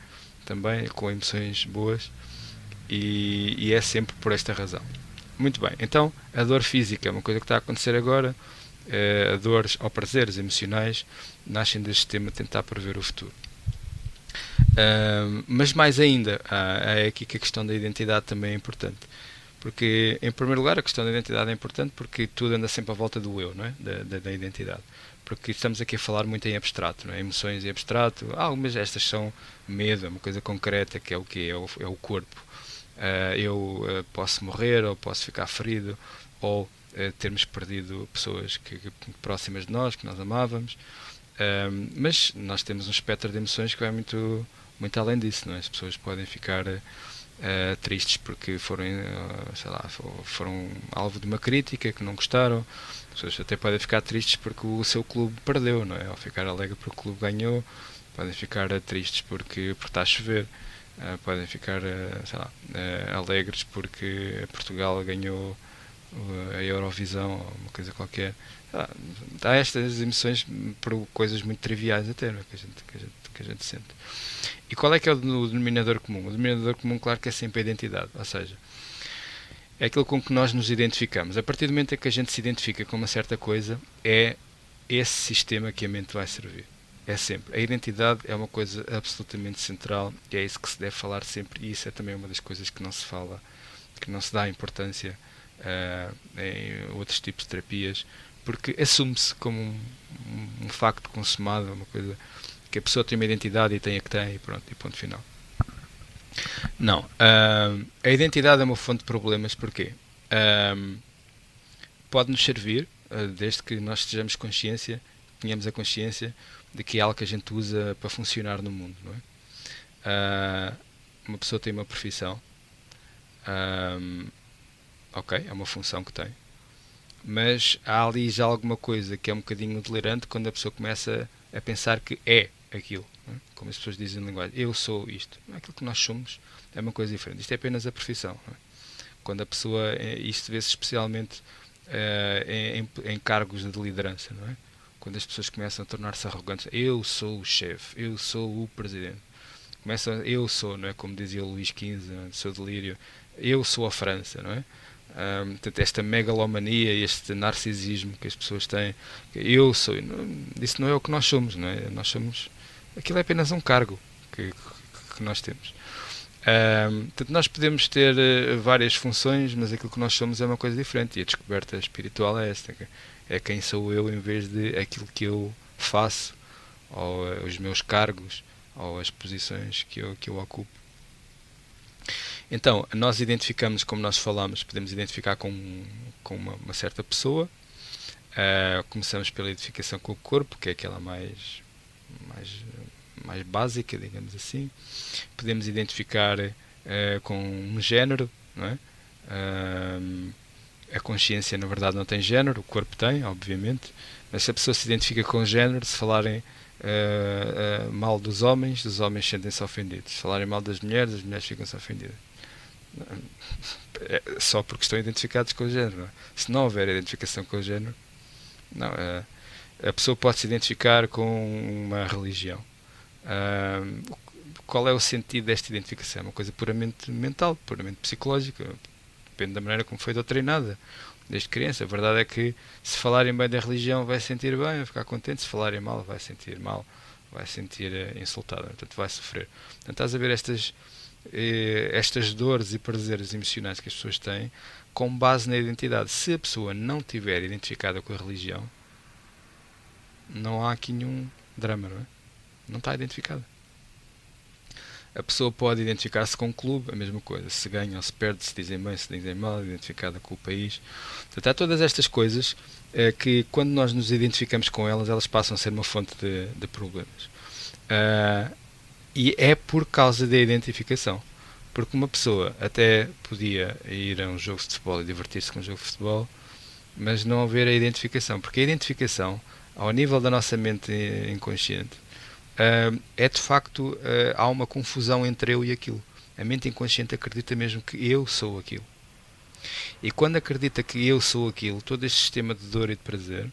também com emoções boas e é sempre por esta razão. Muito bem, então a dor física é uma coisa que está a acontecer agora, a dores ou prazeres emocionais nascem deste sistema de tentar prever o futuro. Mas mais ainda, é aqui que a questão da identidade também é importante. Porque, em primeiro lugar, a questão da identidade é importante porque tudo anda sempre à volta do eu, não é? Da identidade. Porque estamos aqui a falar muito em abstrato, não é? Emoções em abstrato. Algumas destas são medo, é uma coisa concreta, que é o quê? É o corpo. Eu posso morrer, ou posso ficar ferido, ou termos perdido pessoas próximas de nós, que nós amávamos. Mas nós temos um espectro de emoções que vai muito, muito além disso, não é? As pessoas podem ficar tristes porque foram alvo de uma crítica que não gostaram. As pessoas até podem ficar tristes porque o seu clube perdeu, não é? Ou ficar alegre porque o clube ganhou. Podem ficar tristes porque está a chover. Podem ficar alegres porque Portugal ganhou a Eurovisão ou uma coisa qualquer. Há estas emoções por coisas muito triviais até, não é? que a gente sente. E qual é que é o denominador comum? O denominador comum, claro, que é sempre a identidade, ou seja, é aquilo com que nós nos identificamos. A partir do momento em que a gente se identifica com uma certa coisa, é esse sistema que a mente vai servir. É sempre. A identidade é uma coisa absolutamente central e é isso que se deve falar sempre, e isso é também uma das coisas que não se fala, que não se dá importância em outros tipos de terapias, porque assume-se como um facto consumado, uma coisa que a pessoa tem uma identidade e tem a que tem e pronto, e ponto final. Não. A identidade é uma fonte de problemas, porquê? Pode-nos servir, desde que nós estejamos consciência, tenhamos a consciência de que é algo que a gente usa para funcionar no mundo, não é? Uma pessoa tem uma profissão, ok, é uma função que tem, mas há ali já alguma coisa que é um bocadinho delirante quando a pessoa começa a pensar que é aquilo, não é? Como as pessoas dizem em linguagem, eu sou isto. Aquilo que nós somos é uma coisa diferente. Isto é apenas a profissão, não é? Quando a pessoa, isto vê-se especialmente em cargos de liderança, não é? Quando as pessoas começam a tornar-se arrogantes, eu sou o chefe, eu sou o presidente. Eu sou, não é? Como dizia o Luís XV, no seu delírio, eu sou a França, não é? Portanto, esta megalomania, este narcisismo que as pessoas têm, eu sou, isso não é o que nós somos, não é? Nós somos, aquilo é apenas um cargo que nós temos. Portanto, nós podemos ter várias funções, mas aquilo que nós somos é uma coisa diferente, e a descoberta espiritual é esta, é quem sou eu em vez de aquilo que eu faço, ou os meus cargos, ou as posições que eu ocupo. Então, nós identificamos, como nós falamos, podemos identificar com uma certa pessoa. Começamos pela identificação com o corpo, que é aquela mais básica, digamos assim. Podemos identificar com um género, não é? A consciência, na verdade, não tem género, o corpo tem, obviamente, mas se a pessoa se identifica com género, se falarem mal dos homens sentem-se ofendidos. Se falarem mal das mulheres, as mulheres ficam-se ofendidas. Só porque estão identificados com o género, não é? Se não houver identificação com o género, não, a pessoa pode se identificar com uma religião. Qual é o sentido desta identificação? É uma coisa puramente mental, puramente psicológica, depende da maneira como foi doutrinada desde criança. A verdade é que se falarem bem da religião vai se sentir bem, vai ficar contente, se falarem mal vai sentir mal, vai sentir insultado, portanto vai sofrer. Portanto, estás a ver estas dores e prazeres emocionais que as pessoas têm com base na identidade. Se a pessoa não estiver identificada com a religião, não há aqui nenhum drama, não é? Não está identificada. A pessoa pode identificar-se com o clube, a mesma coisa, se ganha ou se perde, se dizem bem, se dizem mal, identificada com o país. Portanto, há todas estas coisas que, quando nós nos identificamos com elas, elas passam a ser uma fonte de problemas. E é por causa da identificação. Porque uma pessoa até podia ir a um jogo de futebol e divertir-se com um jogo de futebol, mas não haver a identificação. Porque a identificação, ao nível da nossa mente inconsciente, é de facto, há uma confusão entre eu e aquilo. A mente inconsciente acredita mesmo que eu sou aquilo. E quando acredita que eu sou aquilo, todo este sistema de dor e de prazer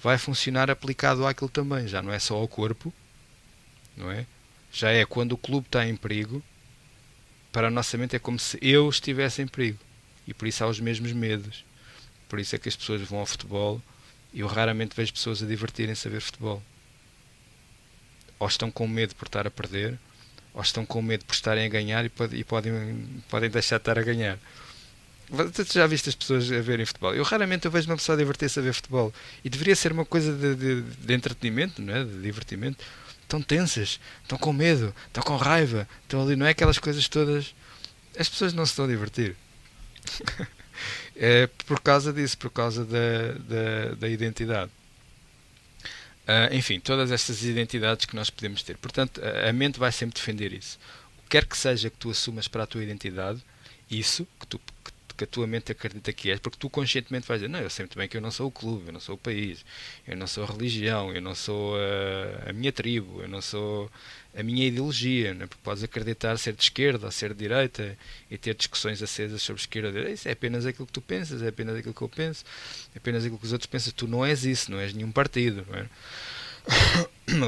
vai funcionar aplicado àquilo também. Já não é só ao corpo, não é? Já é quando o clube está em perigo, para a nossa mente é como se eu estivesse em perigo. E por isso há os mesmos medos. Por isso é que as pessoas vão ao futebol e eu raramente vejo pessoas a divertirem-se a ver futebol. Ou estão com medo por estar a perder, ou estão com medo por estarem a ganhar e podem deixar de estar a ganhar. Tu já viste as pessoas a verem futebol? Eu raramente vejo uma pessoa a divertir-se a ver futebol. E deveria ser uma coisa de entretenimento, não é? De divertimento. Estão tensas, estão com medo, estão com raiva, estão ali, não é aquelas coisas todas. As pessoas não se estão a divertir. É por causa disso, por causa da identidade. Enfim, todas estas identidades que nós podemos ter. Portanto, a mente vai sempre defender isso. O que quer que seja que tu assumas para a tua identidade, isso, que a tua mente acredita que és, porque tu conscientemente vais dizer, não, eu sei muito bem que eu não sou o clube, eu não sou o país, eu não sou a religião, eu não sou a minha tribo, eu não sou a minha ideologia, né? Porque podes acreditar ser de esquerda ou ser de direita e ter discussões acesas sobre esquerda ou direita. Isso é apenas aquilo que tu pensas, é apenas aquilo que eu penso, é apenas aquilo que os outros pensam. Tu não és isso, não és nenhum partido, não é?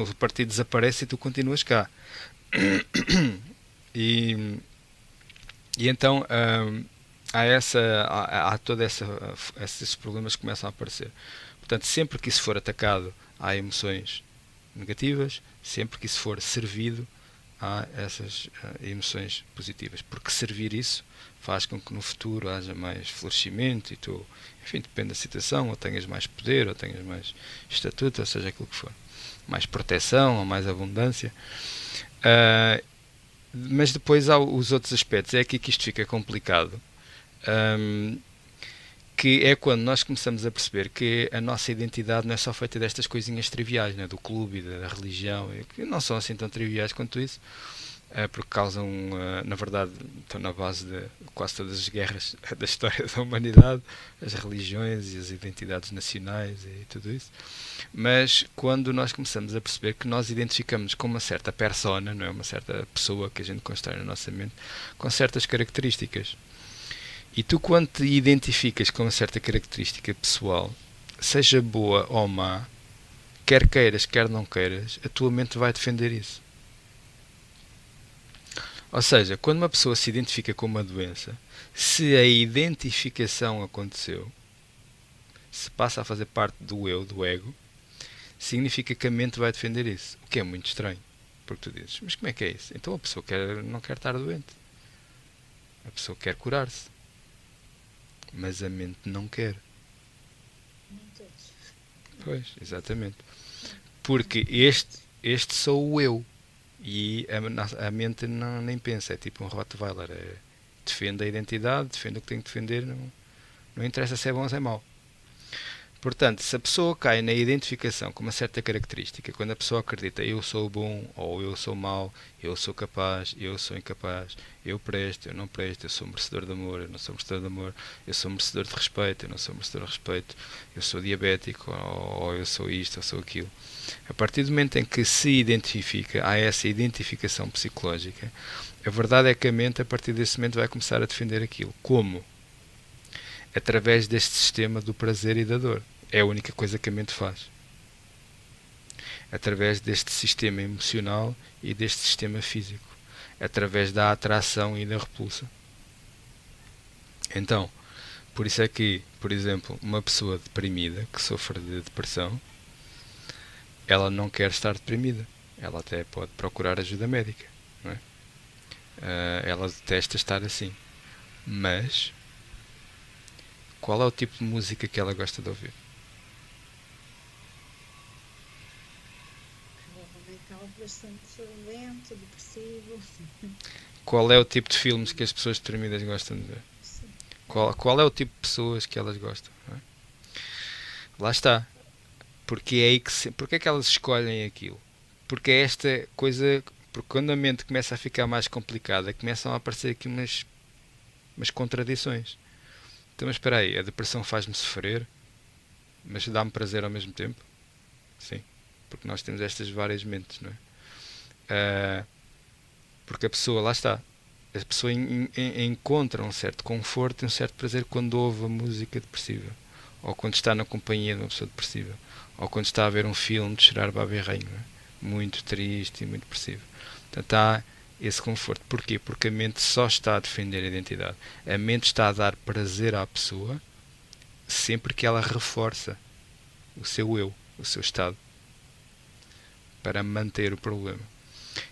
O partido desaparece e tu continuas cá. E, e então há toda esses problemas que começam a aparecer. Portanto, sempre que isso for atacado, há emoções negativas, sempre que isso for servido, há essas emoções positivas. Porque servir isso faz com que no futuro haja mais florescimento e tu, enfim, depende da situação, ou tenhas mais poder, ou tenhas mais estatuto, ou seja, aquilo que for. Mais proteção, ou mais abundância. Mas depois há os outros aspectos. É aqui que isto fica complicado. Que é quando nós começamos a perceber que a nossa identidade não é só feita destas coisinhas triviais, né, do clube e da religião, que não são assim tão triviais quanto isso, porque causam, na verdade, estão na base de quase todas as guerras da história da humanidade, as religiões e as identidades nacionais e tudo isso. Mas quando nós começamos a perceber que nós identificamos com uma certa persona, não é, uma certa pessoa que a gente constrói na nossa mente, com certas características. E tu, quando te identificas com uma certa característica pessoal, seja boa ou má, quer queiras, quer não queiras, a tua mente vai defender isso. Ou seja, quando uma pessoa se identifica com uma doença, se a identificação aconteceu, se passa a fazer parte do eu, do ego, significa que a mente vai defender isso. O que é muito estranho. Porque tu dizes, mas como é que é isso? Então a pessoa não quer estar doente. A pessoa quer curar-se. Mas a mente não quer. Nem todos. Pois, exatamente. Porque este sou o eu. E a mente nem pensa. É tipo um Rottweiler. Defende a identidade, defende o que tem que defender. Não interessa se é bom ou se é mau. Portanto, se a pessoa cai na identificação com uma certa característica, quando a pessoa acredita eu sou bom ou eu sou mau, eu sou capaz, eu sou incapaz, eu presto, eu não presto, eu sou merecedor de amor, eu não sou merecedor de amor, eu sou merecedor de respeito, eu não sou merecedor de respeito, eu sou diabético ou eu sou isto ou sou aquilo. A partir do momento em que se identifica, há essa identificação psicológica, a verdade é que a mente, a partir desse momento, vai começar a defender aquilo. Como? Através deste sistema do prazer e da dor. É a única coisa que a mente faz. Através deste sistema emocional e deste sistema físico. Através da atração e da repulsa. Então, por isso é que, por exemplo, uma pessoa deprimida, que sofre de depressão, ela não quer estar deprimida. Ela até pode procurar ajuda médica. Não é? Ela detesta estar assim. Mas qual é o tipo de música que ela gosta de ouvir? Provavelmente algo bastante lento, depressivo. Qual é o tipo de filmes que as pessoas deprimidas gostam de ver? Sim. Qual é o tipo de pessoas que elas gostam? Não é? Lá está. Porque é aí porque é que elas escolhem aquilo? Porque é esta coisa. Porque quando a mente começa a ficar mais complicada, começam a aparecer aqui umas contradições. Então, mas espera aí, a depressão faz-me sofrer, mas dá-me prazer ao mesmo tempo? Sim. Porque nós temos estas várias mentes, não é? Porque a pessoa, lá está, a pessoa encontra um certo conforto e um certo prazer quando ouve a música depressiva, ou quando está na companhia de uma pessoa depressiva, ou quando está a ver um filme de chorar babirrinho, muito triste e muito depressivo. Portanto, há esse conforto. Porquê? Porque a mente só está a defender a identidade. A mente está a dar prazer à pessoa sempre que ela reforça o seu eu, o seu estado, para manter o problema.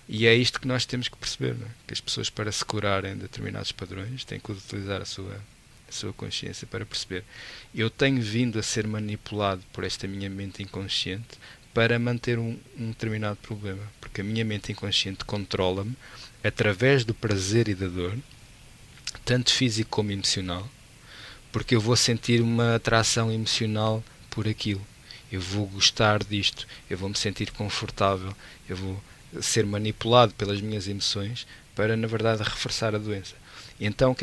E é isto que nós temos que perceber, não é? Que as pessoas, para se curarem de determinados padrões, têm que utilizar a sua consciência para perceber. Eu tenho vindo a ser manipulado por esta minha mente inconsciente para manter um determinado problema. Porque a minha mente inconsciente controla-me através do prazer e da dor, tanto físico como emocional, porque eu vou sentir uma atração emocional por aquilo. Eu vou gostar disto, eu vou me sentir confortável, eu vou ser manipulado pelas minhas emoções para, na verdade, reforçar a doença. E então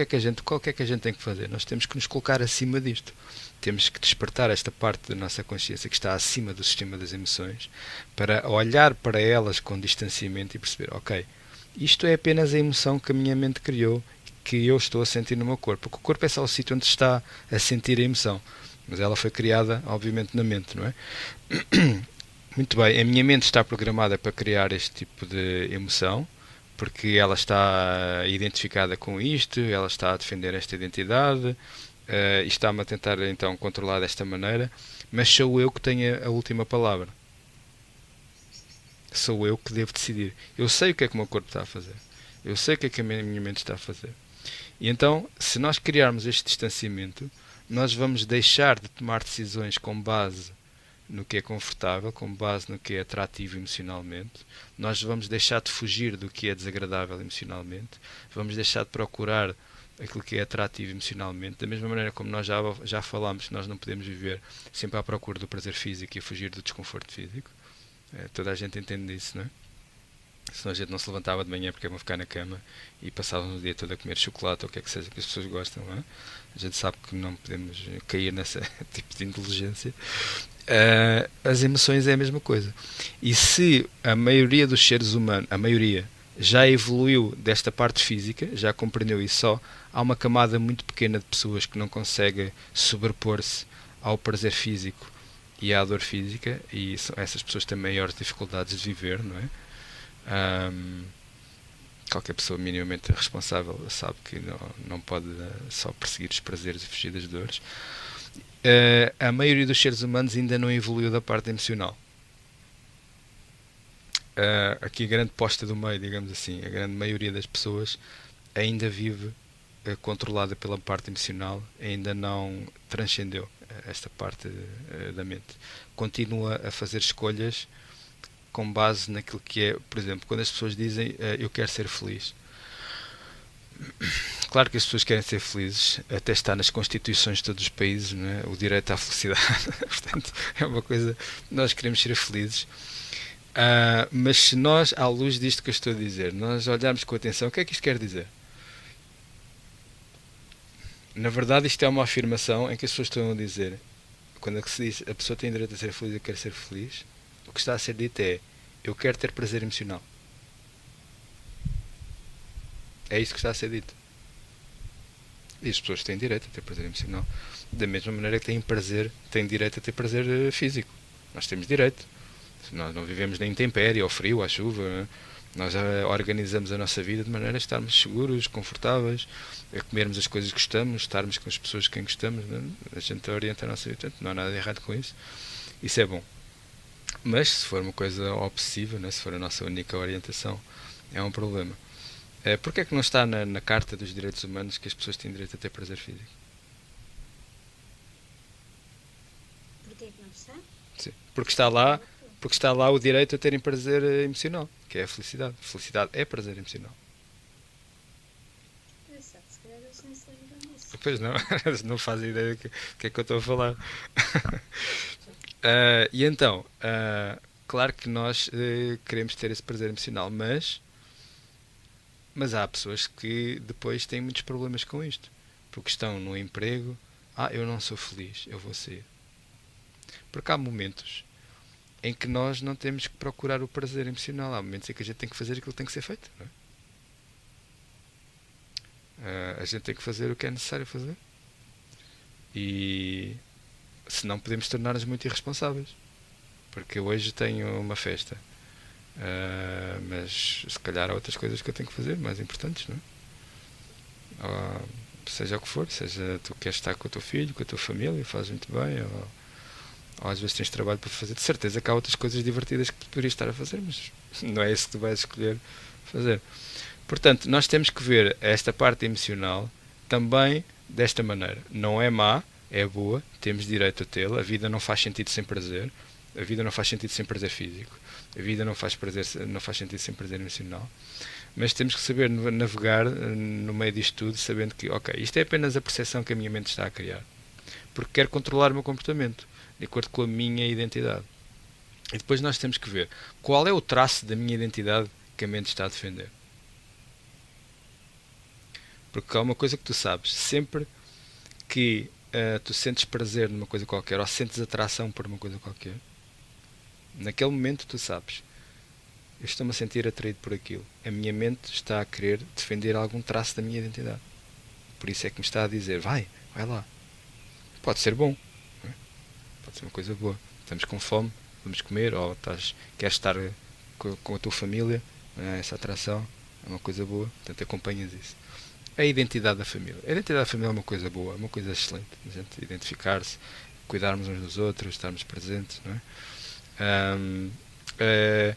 qual que é que a gente tem que fazer? Nós temos que nos colocar acima disto. Temos que despertar esta parte da nossa consciência que está acima do sistema das emoções para olhar para elas com distanciamento e perceber, ok, isto é apenas a emoção que a minha mente criou, que eu estou a sentir no meu corpo. Porque o corpo é só o sítio onde está a sentir a emoção. Mas ela foi criada, obviamente, na mente, não é? Muito bem, a minha mente está programada para criar este tipo de emoção, porque ela está identificada com isto, ela está a defender esta identidade, e está-me a tentar então controlar desta maneira, mas sou eu que tenho a última palavra. Sou eu que devo decidir. Eu sei o que é que o meu corpo está a fazer. Eu sei o que é que a minha mente está a fazer. E então, se nós criarmos este distanciamento, nós vamos deixar de tomar decisões com base no que é confortável, com base no que é atrativo emocionalmente. Nós vamos deixar de fugir do que é desagradável emocionalmente. Vamos deixar de procurar aquilo que é atrativo emocionalmente. Da mesma maneira como nós já falámos, nós não podemos viver sempre à procura do prazer físico e a fugir do desconforto físico. Toda a gente entende isso, não é? Senão a gente não se levantava de manhã porque é bom ficar na cama e passávamos o dia todo a comer chocolate ou o que é que seja que as pessoas gostam, não é? A gente sabe que não podemos cair nesse tipo de inteligência. As emoções é a mesma coisa. E se a maioria dos seres humanos, a maioria, já evoluiu desta parte física, já compreendeu isso só, há uma camada muito pequena de pessoas que não consegue sobrepor-se ao prazer físico e à dor física, e essas pessoas têm maiores dificuldades de viver, não é? Qualquer pessoa minimamente responsável sabe que não pode só perseguir os prazeres e fugir das dores. A maioria dos seres humanos ainda não evoluiu da parte emocional. Aqui a grande posta do meio, digamos assim, a grande maioria das pessoas ainda vive controlada pela parte emocional, ainda não transcendeu esta parte da mente. Continua a fazer escolhas com base naquilo que é, por exemplo, quando as pessoas dizem eu quero ser feliz. Claro que as pessoas querem ser felizes, até está nas constituições de todos os países, não é? O direito à felicidade. Portanto, é uma coisa, nós queremos ser felizes. Mas se nós, à luz disto que eu estou a dizer, nós olharmos com atenção, o que é que isto quer dizer? Na verdade, isto é uma afirmação em que as pessoas estão a dizer, quando se diz a pessoa tem direito a ser feliz, eu quero ser feliz, o que está a ser dito é eu quero ter prazer emocional. É isso que está a ser dito. E as pessoas têm direito a ter prazer emocional. Da mesma maneira que têm direito a ter prazer físico. Nós temos direito. Nós não vivemos na intempérie, ao frio, à chuva. Não é? Nós organizamos a nossa vida de maneira a estarmos seguros, confortáveis, a comermos as coisas que gostamos, estarmos com as pessoas com quem gostamos. Não é? A gente orienta a nossa vida. Portanto, não há nada de errado com isso. Isso é bom. Mas se for uma coisa obsessiva, né, se for a nossa única orientação, é um problema. Porquê é que não está na Carta dos Direitos Humanos que as pessoas têm direito a ter prazer físico? Porquê que não está? Sim. Porque está lá o direito a terem prazer emocional, que é a felicidade. Felicidade é prazer emocional. Exato, se calhar eles nem se lembram disso. Pois não, não fazem ideia do que é que eu estou a falar. E então, claro que nós queremos ter esse prazer emocional, mas há pessoas que depois têm muitos problemas com isto. Porque estão no emprego, eu não sou feliz, eu vou sair. Porque há momentos em que nós não temos que procurar o prazer emocional. Há momentos em que a gente tem que fazer aquilo que tem que ser feito. Não é? A gente tem que fazer o que é necessário fazer. E senão podemos tornar-nos muito irresponsáveis. Porque hoje tenho uma festa. Mas se calhar há outras coisas que eu tenho que fazer, mais importantes, não é? Seja o que for, seja tu queres estar com o teu filho, com a tua família, fazes muito bem, ou às vezes tens trabalho para fazer. De certeza que há outras coisas divertidas que tu poderias estar a fazer, mas não é isso que tu vais escolher fazer. Portanto, nós temos que ver esta parte emocional também desta maneira. Não é má, é boa, temos direito a tê-la. A vida não faz sentido sem prazer. A vida não faz sentido sem prazer físico. A vida não faz sentido sem prazer emocional. Mas temos que saber navegar no meio disto tudo, sabendo que, ok, isto é apenas a percepção que a minha mente está a criar. Porque quero controlar o meu comportamento, de acordo com a minha identidade. E depois nós temos que ver qual é o traço da minha identidade que a mente está a defender. Porque há uma coisa que tu sabes, sempre que tu sentes prazer numa coisa qualquer ou sentes atração por uma coisa qualquer, naquele momento tu sabes, eu estou-me a sentir atraído por aquilo. A minha mente está a querer defender algum traço da minha identidade. Por isso é que me está a dizer, vai lá. Pode ser bom, não é? Pode ser uma coisa boa. Estamos com fome, vamos comer, ou queres estar com a tua família, não é? Essa atração é uma coisa boa, portanto acompanhas isso. A identidade da família. A identidade da família é uma coisa boa, é uma coisa excelente. A gente identificar-se, cuidarmos uns dos outros, estarmos presentes, não é? Ahm, eh,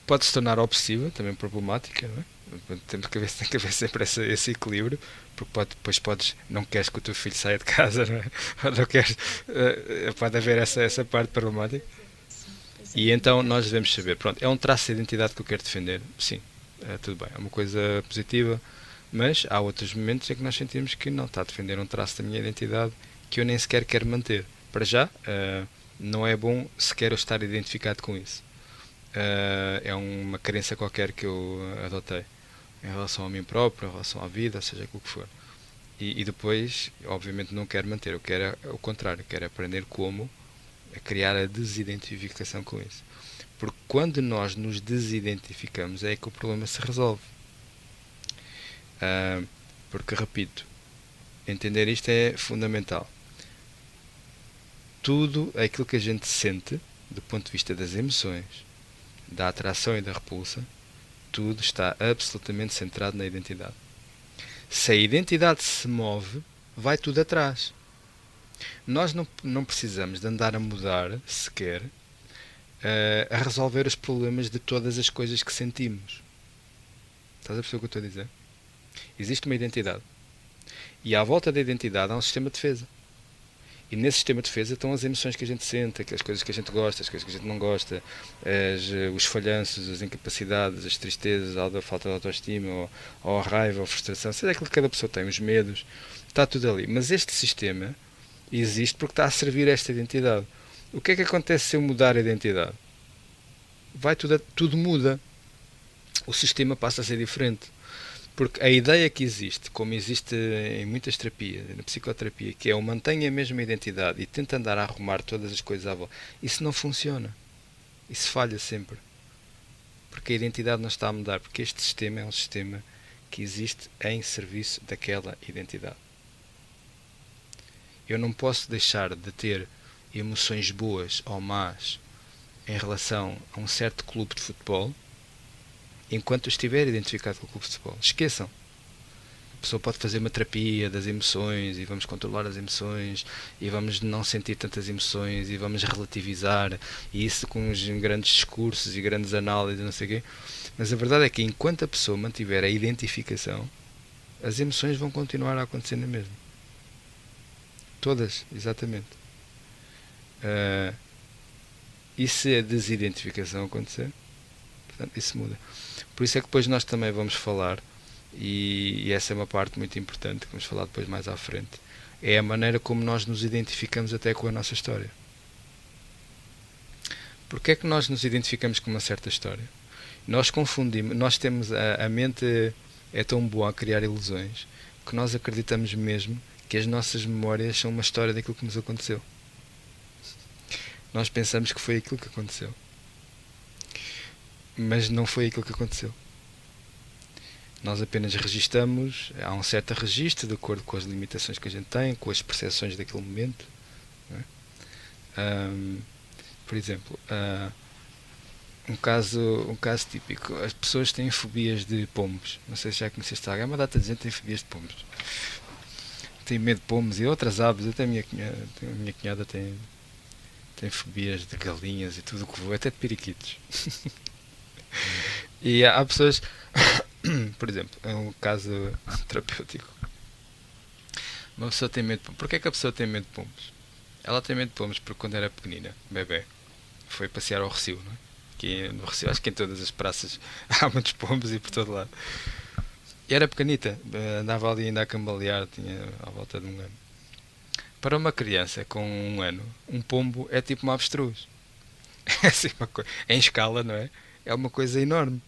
Pode se tornar obsessiva, também problemática, não é? Tem que haver sempre esse equilíbrio, porque depois não queres que o teu filho saia de casa, não é? Ou não queres, pode haver essa parte problemática. Sim, E então exatamente. nós devemos saber, pronto, é um traço de identidade que eu quero defender, sim, tudo bem, é uma coisa positiva, mas há outros momentos em que nós sentimos que não está a defender um traço da minha identidade que eu nem sequer quero manter. Para já, não é bom sequer eu estar identificado com isso. É uma crença qualquer que eu adotei em relação a mim próprio, em relação à vida, seja o que for. E depois, obviamente, não quero manter, eu quero o contrário, quero aprender como a criar a desidentificação com isso. Porque quando nós nos desidentificamos é que o problema se resolve. Ah, Porque, repito, entender isto é fundamental. Tudo aquilo que a gente sente, do ponto de vista das emoções, da atração e da repulsa, tudo está absolutamente centrado na identidade. Se a identidade se move, vai tudo atrás. Nós não precisamos de andar a mudar sequer a resolver os problemas de todas as coisas que sentimos. Estás a perceber o que eu estou a dizer? Existe uma identidade. E à volta da identidade há um sistema de defesa. E nesse sistema de defesa estão as emoções que a gente sente, as coisas que a gente gosta, as coisas que a gente não gosta, os falhanços, as incapacidades, as tristezas, a falta de autoestima, ou a raiva, ou a frustração, seja aquilo que cada pessoa tem, os medos, está tudo ali. Mas este sistema existe porque está a servir a esta identidade. O que é que acontece se eu mudar a identidade? Tudo muda. O sistema passa a ser diferente. Porque a ideia que existe, como existe em muitas terapias, na psicoterapia, que é o mantenha a mesma identidade e tenta andar a arrumar todas as coisas à volta, isso não funciona. Isso falha sempre. Porque a identidade não está a mudar. Porque este sistema é um sistema que existe em serviço daquela identidade. Eu não posso deixar de ter emoções boas ou más em relação a um certo clube de futebol enquanto eu estiver identificado com o clube de futebol. Esqueçam. A pessoa pode fazer uma terapia das emoções e vamos controlar as emoções e vamos não sentir tantas emoções e vamos relativizar e isso com os grandes discursos e grandes análises, não sei o quê. Mas a verdade é que enquanto a pessoa mantiver a identificação, as emoções vão continuar a acontecer na mesma. Todas, exatamente. Uh, e se a desidentificação acontecer, portanto, isso muda. Por isso é que depois nós também vamos falar, e essa é uma parte muito importante que vamos falar depois mais à frente, é a maneira como nós nos identificamos até com a nossa história. Porque é que nós nos identificamos com uma certa história? Nós confundimos, nós temos a mente é tão boa a criar ilusões que nós acreditamos mesmo que as nossas memórias são uma história daquilo que nos aconteceu. Nós pensamos que foi aquilo que aconteceu. Mas não foi aquilo que aconteceu. Nós apenas registamos, há um certo registro de acordo com as limitações que a gente tem, com as percepções daquele momento. Não é? Por exemplo, um caso típico, as pessoas têm fobias de pombos. Não sei se já conheceste alguém, uma data de gente tem fobias de pombos. Tem medo de pombos e outras aves, até a minha cunhada tem fobias de galinhas e tudo o que voa, até de periquitos. E há pessoas, por exemplo, é um caso terapêutico. Uma pessoa tem medo de pombos. Porquê é que a pessoa tem medo de pombos? Ela tem medo de pombos porque quando era pequenina, bebê, foi passear ao Recio, não é? Aqui no Recio, acho que em todas as praças há muitos pombos e por todo lado. E era pequenita, andava ali ainda a cambalear, tinha à volta de um ano. Para uma criança com um ano, um pombo é tipo uma avestruz. É assim uma coisa, em escala, não é? É uma coisa enorme.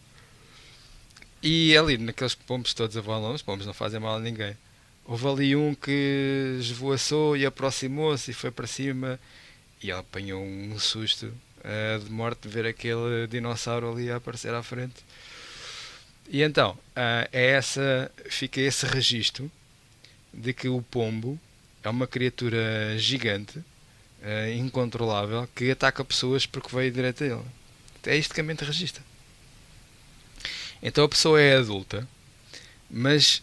E ali, naqueles pombos todos a voar longe, os pombos não fazem mal a ninguém. Houve ali um que esvoaçou e aproximou-se e foi para cima e ele apanhou um susto de morte de ver aquele dinossauro ali a aparecer à frente. E então, fica esse registro de que o pombo é uma criatura gigante, incontrolável, que ataca pessoas porque veio direto a ele. É isto que a mente registra. Então a pessoa é adulta, mas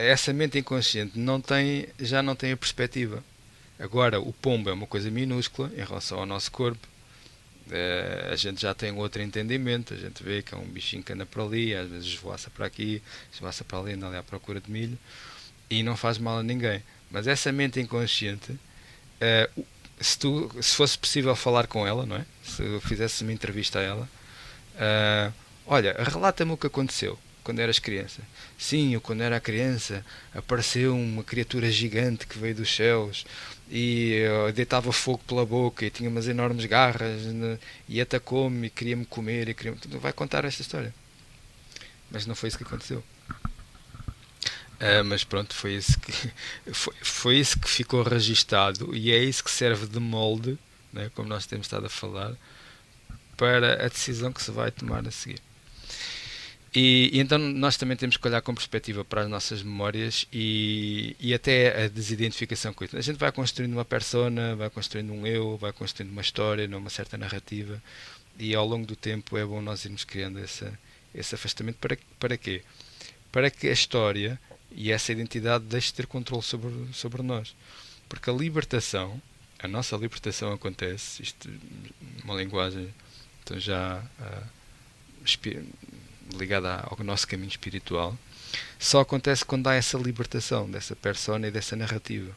essa mente inconsciente já não tem a perspectiva. Agora, o pombo é uma coisa minúscula em relação ao nosso corpo. A gente já tem outro entendimento. A gente vê que é um bichinho que anda por ali, às vezes esvoaça para aqui, esvoaça para ali, anda ali à procura de milho e não faz mal a ninguém. Mas essa mente inconsciente, se fosse possível falar com ela, não é? Se eu fizesse uma entrevista a ela, olha, relata-me o que aconteceu quando eras criança. Sim, eu quando era criança apareceu uma criatura gigante que veio dos céus e deitava fogo pela boca e tinha umas enormes garras, né, e atacou-me e queria-me comer e queria vai contar esta história. Mas não foi isso que aconteceu. Mas pronto, foi isso que ficou registado e é isso que serve de molde, né, como nós temos estado a falar, para a decisão que se vai tomar a seguir. E então nós também temos que olhar com perspectiva para as nossas memórias e até a desidentificação com isso. A gente vai construindo uma persona, vai construindo um eu, vai construindo uma história, uma certa narrativa, e ao longo do tempo é bom nós irmos criando esse afastamento. Para quê? Para que a história e essa identidade deixe de ter controle sobre nós. Porque a nossa libertação acontece, isto uma linguagem então já ligada ao nosso caminho espiritual, só acontece quando há essa libertação dessa persona e dessa narrativa.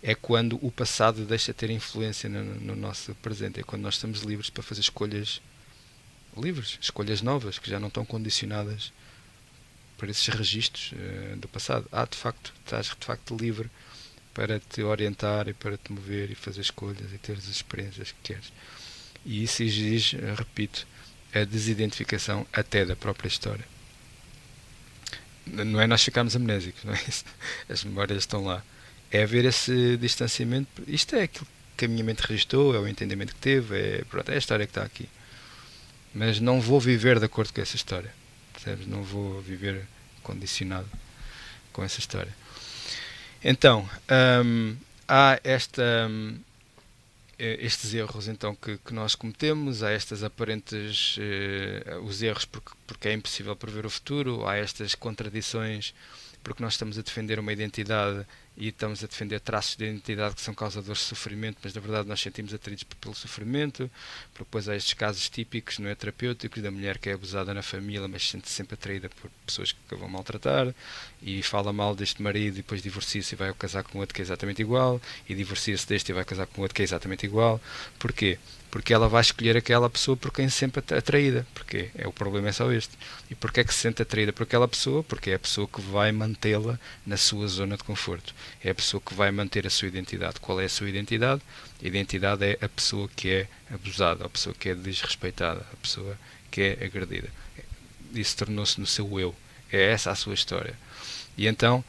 É quando o passado deixa de ter influência no nosso presente. É quando nós estamos livres para fazer escolhas livres, escolhas novas, que já não estão condicionadas por esses registros do passado. De facto, estás de facto livre para te orientar e para te mover e fazer escolhas e ter as experiências que queres. E isso exige, repito, a desidentificação até da própria história. Não é nós ficarmos amnésicos, não é isso? As memórias estão lá. É haver esse distanciamento. Isto é aquilo que a minha mente registrou, é o entendimento que teve, é a história que está aqui. Mas não vou viver de acordo com essa história. Percebes? Não vou viver condicionado com essa história. Então, há estes erros então que nós cometemos, há estas aparentes os erros porque é impossível prever o futuro, há estas contradições porque nós estamos a defender uma identidade e estamos a defender traços de identidade que são causadores de sofrimento, mas na verdade nós sentimos atraídos pelo sofrimento. Depois há estes casos típicos, não é, terapêuticos, da mulher que é abusada na família, mas sente -se sempre atraída por pessoas que a vão maltratar e fala mal deste marido e depois divorcia-se e vai casar com outro que é exatamente igual, e divorcia-se deste e vai casar com outro que é exatamente igual. Porquê? Porque ela vai escolher aquela pessoa por quem se sente atraída. Porque o problema é só este. E porquê é que se sente atraída por aquela pessoa? Porque é a pessoa que vai mantê-la na sua zona de conforto. É a pessoa que vai manter a sua identidade. Qual é a sua identidade? A identidade é a pessoa que é abusada, a pessoa que é desrespeitada, a pessoa que é agredida. Isso tornou-se no seu eu. É essa a sua história. E então,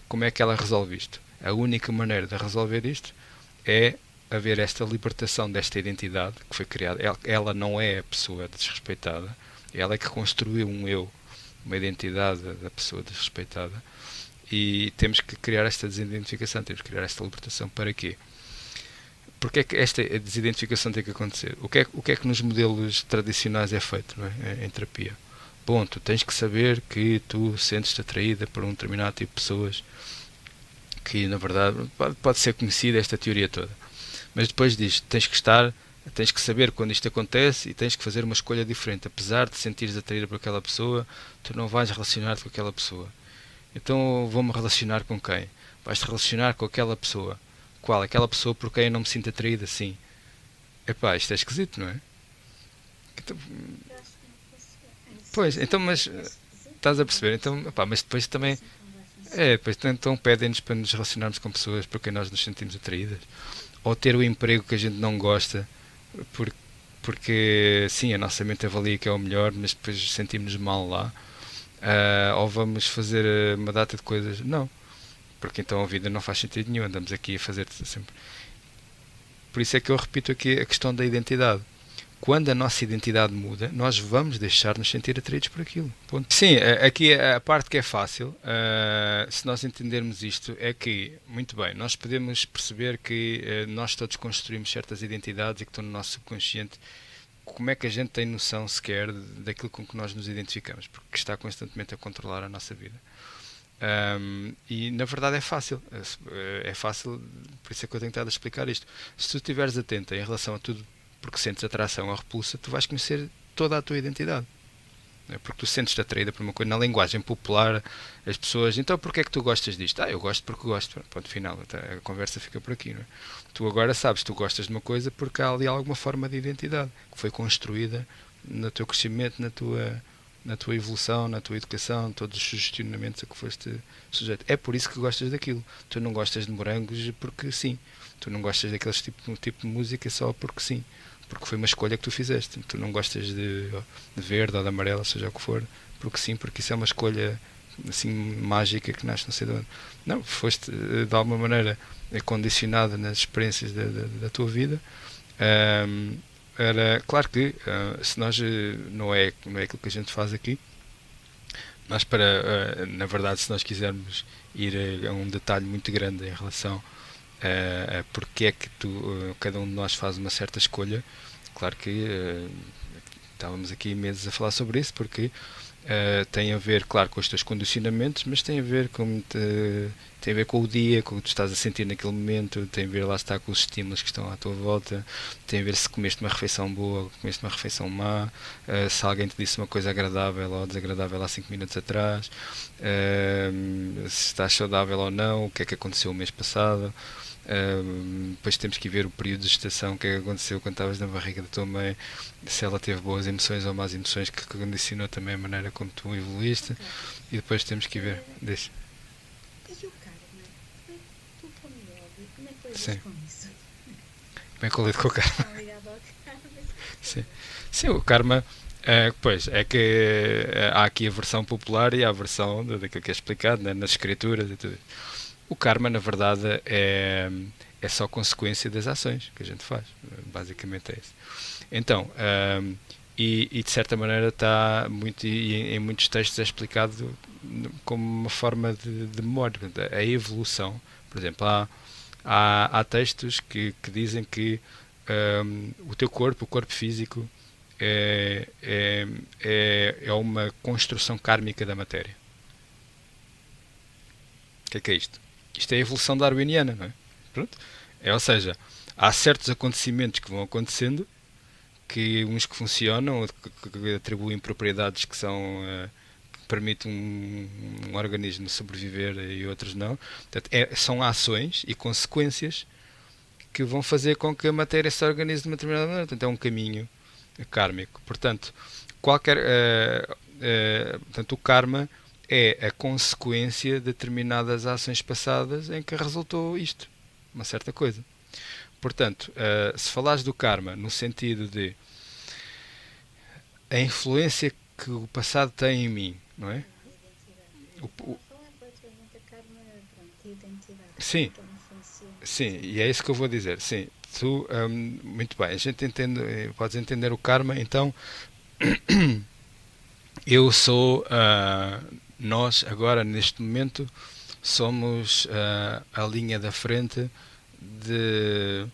como é que ela resolve isto? A única maneira de resolver isto é haver esta libertação desta identidade que foi criada. Ela não é a pessoa desrespeitada, ela é que construiu um eu, uma identidade da pessoa desrespeitada, e temos que criar esta desidentificação, temos que criar esta libertação. Para quê? Porque é que esta desidentificação tem que acontecer? O que é que nos modelos tradicionais é feito, não é? Em terapia? Bom, tu tens que saber que tu sentes-te atraída por um determinado tipo de pessoas, que na verdade pode ser conhecida esta teoria toda. Mas depois diz, tens que saber quando isto acontece e tens que fazer uma escolha diferente. Apesar de sentires atraída por aquela pessoa, tu não vais relacionar-te com aquela pessoa. Então vou-me relacionar com quem? Vais-te relacionar com aquela pessoa. Qual? Aquela pessoa por quem eu não me sinto atraída, sim. Epá, isto é esquisito, não é? Então, Eu acho que não funciona. pois, então, mas É esquisito. estás a perceber? Então, epá, mas depois também... Assim não vai funcionar. Depois então pedem-nos para nos relacionarmos com pessoas por quem nós nos sentimos atraídas. Ou ter o emprego que a gente não gosta porque sim, a nossa mente avalia que é o melhor, mas depois sentimos-nos mal lá. Ou vamos fazer uma data de coisas. Não, porque então a vida não faz sentido nenhum, andamos aqui a fazer sempre. Por isso é que eu repito aqui a questão da identidade. Quando a nossa identidade muda, nós vamos deixar de nos sentir atraídos por aquilo. Ponto. Sim, aqui a parte que é fácil, se nós entendermos isto, é que, muito bem, nós podemos perceber que nós todos construímos certas identidades e que estão no nosso subconsciente. Como é que a gente tem noção sequer daquilo com que nós nos identificamos? Porque está constantemente a controlar a nossa vida. E na verdade é fácil. É fácil, por isso é que eu tenho estado a explicar isto. Se tu estiveres atento em relação a tudo porque sentes atração ou repulsa, tu vais conhecer toda a tua identidade. Porque tu sentes-te atraída por uma coisa. Na linguagem popular, as pessoas, então porquê é que tu gostas disto? Eu gosto porque gosto. Ponto final, a conversa fica por aqui. Não é? Tu agora sabes, tu gostas de uma coisa porque há ali alguma forma de identidade que foi construída no teu crescimento, na tua evolução, na tua educação, todos os sugestionamentos a que foste sujeito. É por isso que gostas daquilo. Tu não gostas de morangos porque sim. Tu não gostas daquele tipo de música só porque sim. Porque foi uma escolha que tu fizeste. Tu não gostas de verde ou de amarelo, seja o que for, porque sim, porque isso é uma escolha assim mágica que nasce não sei de onde. Não, foste de alguma maneira condicionada nas experiências da tua vida. Era claro que se nós não é aquilo que a gente faz aqui, nós na verdade, se nós quisermos ir a um detalhe muito grande em relação a porque é que cada um de nós faz uma certa escolha, claro que estávamos aqui meses a falar sobre isso, porque tem a ver, claro, com os teus condicionamentos, mas tem a ver tem a ver com o dia, com o que tu estás a sentir naquele momento, tem a ver, lá está, com os estímulos que estão à tua volta, tem a ver se comeste uma refeição boa ou comeste uma refeição má, se alguém te disse uma coisa agradável ou desagradável há 5 minutos atrás, se estás saudável ou não, o que é que aconteceu o mês passado. Depois temos que ver o período de gestação, o que é que aconteceu quando estavas na barriga da tua mãe, se ela teve boas emoções ou más emoções, que condicionou também a maneira como tu evoluíste. Ok. E depois temos que ver. Deixa. E o karma? Como é que tu, como yogi, como é que lidas Sim. com isso? Bem com o lido com o karma. Está ligado ao karma? Sim. Sim, o karma. Pois, é que há aqui a versão popular e há a versão daquilo que é explicado, né, nas escrituras e tudo. O karma, na verdade, é só consequência das ações que a gente faz. Basicamente é isso. Então, de certa maneira está muito, e em muitos textos é explicado como uma forma de memória. Portanto, a evolução, por exemplo, há textos que dizem que o teu corpo, o corpo físico, é uma construção kármica da matéria. O que é isto? Isto é a evolução darwiniana, não é? Pronto. Ou seja, há certos acontecimentos que vão acontecendo, que uns que funcionam, que atribuem propriedades que que permitem um organismo sobreviver e outros não. Portanto, são ações e consequências que vão fazer com que a matéria se organize de uma determinada maneira. Portanto, é um caminho kármico. Portanto, portanto, o karma é a consequência de determinadas ações passadas em que resultou isto, uma certa coisa. Portanto, se falares do karma no sentido de a influência que o passado tem em mim, não é? Identidade. O- Estava o- a falar relativamente a karma, pronto, identidade. sim, Como influencia. sim, e é isso que eu vou dizer. Sim, muito bem, a gente entende, podes entender o karma, então eu sou, nós agora neste momento somos a linha da frente de,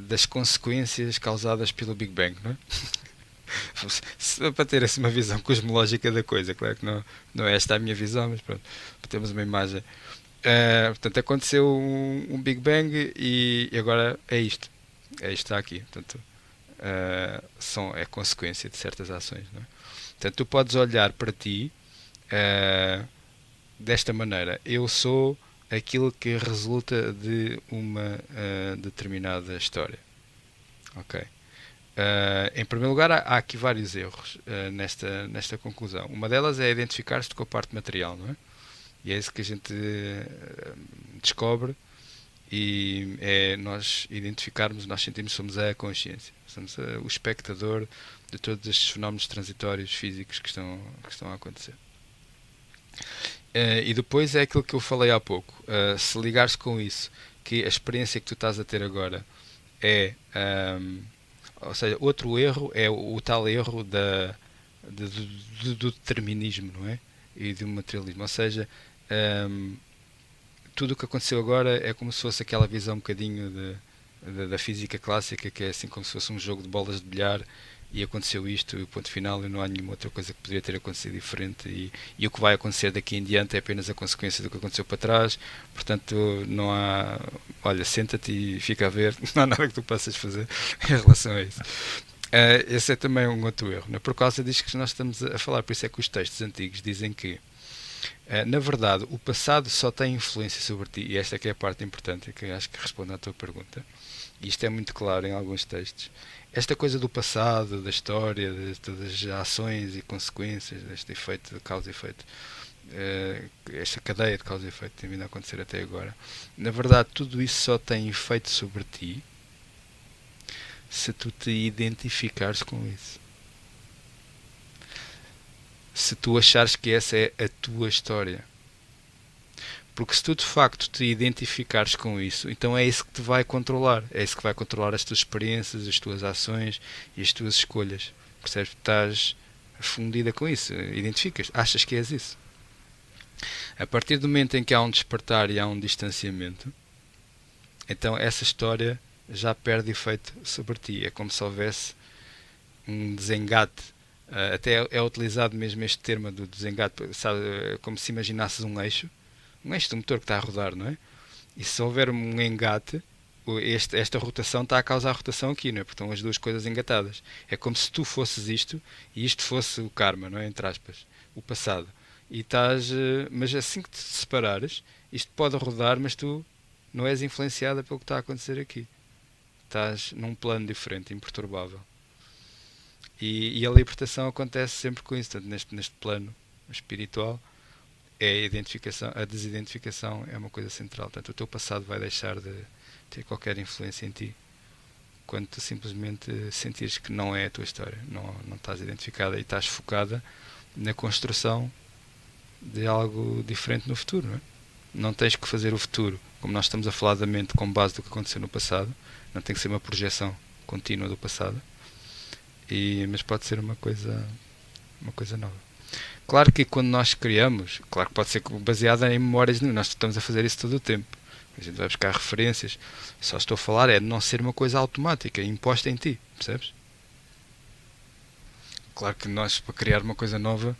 das consequências causadas pelo Big Bang, não é? Para ter assim uma visão cosmológica da coisa, claro que não é esta a minha visão, mas pronto, para termos uma imagem. Portanto, aconteceu um Big Bang e agora é isto. É isto que está aqui. Portanto, é consequência de certas ações. Não é? Portanto, tu podes olhar para ti desta maneira. Eu sou aquilo que resulta de uma determinada história. Ok. Em primeiro lugar, há aqui vários erros nesta conclusão. Uma delas é identificar-se com a parte material, não é? E é isso que a gente descobre e é nós identificarmos, nós sentimos que somos a consciência, somos o espectador de todos estes fenómenos transitórios físicos que estão a acontecer. E depois é aquilo que eu falei há pouco, se ligares com isso, que a experiência que tu estás a ter agora é, ou seja, outro erro é o tal erro do determinismo, não é? E do materialismo, ou seja, tudo o que aconteceu agora é como se fosse aquela visão um bocadinho da física clássica, que é assim como se fosse um jogo de bolas de bilhar e aconteceu isto e ponto final, e não há nenhuma outra coisa que poderia ter acontecido diferente, e o que vai acontecer daqui em diante é apenas a consequência do que aconteceu para trás. Portanto, não há, olha, senta-te e fica a ver, não há nada que tu possas fazer em relação a isso. Esse é também um outro erro, não é? Por causa disso que nós estamos a falar. Por isso é que os textos antigos dizem que na verdade, o passado só tem influência sobre ti, e esta é que é a parte importante, que acho que responde à tua pergunta, e isto é muito claro em alguns textos. Esta coisa do passado, da história, de todas as ações e consequências, deste efeito de causa e efeito, esta cadeia de causa e efeito que tem vindo a acontecer até agora, na verdade, tudo isso só tem efeito sobre ti se tu te identificares com isso. Se tu achares que essa é a tua história. Porque se tu de facto te identificares com isso, então é isso que te vai controlar. É isso que vai controlar as tuas experiências, as tuas ações e as tuas escolhas. Percebes? Estás fundida com isso. Identificas. Achas que és isso. A partir do momento em que há um despertar e há um distanciamento, então essa história já perde efeito sobre ti. É como se houvesse um desengate. Até é utilizado mesmo este termo do desengate, sabe, como se imaginasses um eixo do motor que está a rodar, não é? E se houver um engate, esta rotação está a causar a rotação aqui, não é? Porque estão as duas coisas engatadas. É como se tu fosses isto e isto fosse o karma, não é? Entre aspas, o passado. E estás, mas assim que te separares, isto pode rodar, mas tu não és influenciada pelo que está a acontecer aqui. Estás num plano diferente, imperturbável. E a libertação acontece sempre com isso, portanto, neste plano espiritual, a desidentificação é uma coisa central. Portanto, o teu passado vai deixar de ter qualquer influência em ti quando tu simplesmente sentires que não é a tua história, não estás identificada e estás focada na construção de algo diferente no futuro, não é? Não tens que fazer o futuro, como nós estamos a falar da mente com base do que aconteceu no passado, não tem que ser uma projeção contínua do passado, mas pode ser uma coisa nova. Claro que quando nós criamos, claro que pode ser baseada em memórias, nós estamos a fazer isso todo o tempo. A gente vai buscar referências. Só estou a falar é de não ser uma coisa automática, imposta em ti, percebes? Claro que nós, para criar uma coisa nova,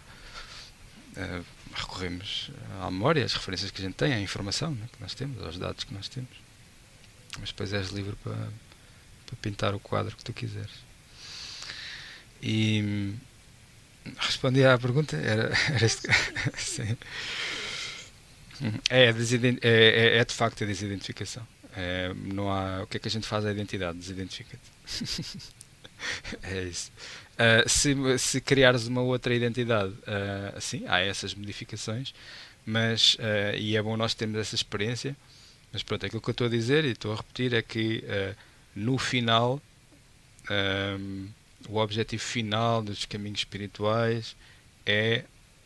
recorremos à memória, às referências que a gente tem, à informação, né, que nós temos, aos dados que nós temos. Mas depois és livre para pintar o quadro que tu quiseres. E respondi à pergunta, era este. Sim. É de facto a desidentificação. Não há, o que é que a gente faz à identidade? Desidentifica-te. É isso. Se criares uma outra identidade, sim, há essas modificações, mas e é bom nós termos essa experiência. Mas pronto, aquilo que eu estou a dizer e estou a repetir é que no final o objetivo final dos caminhos espirituais é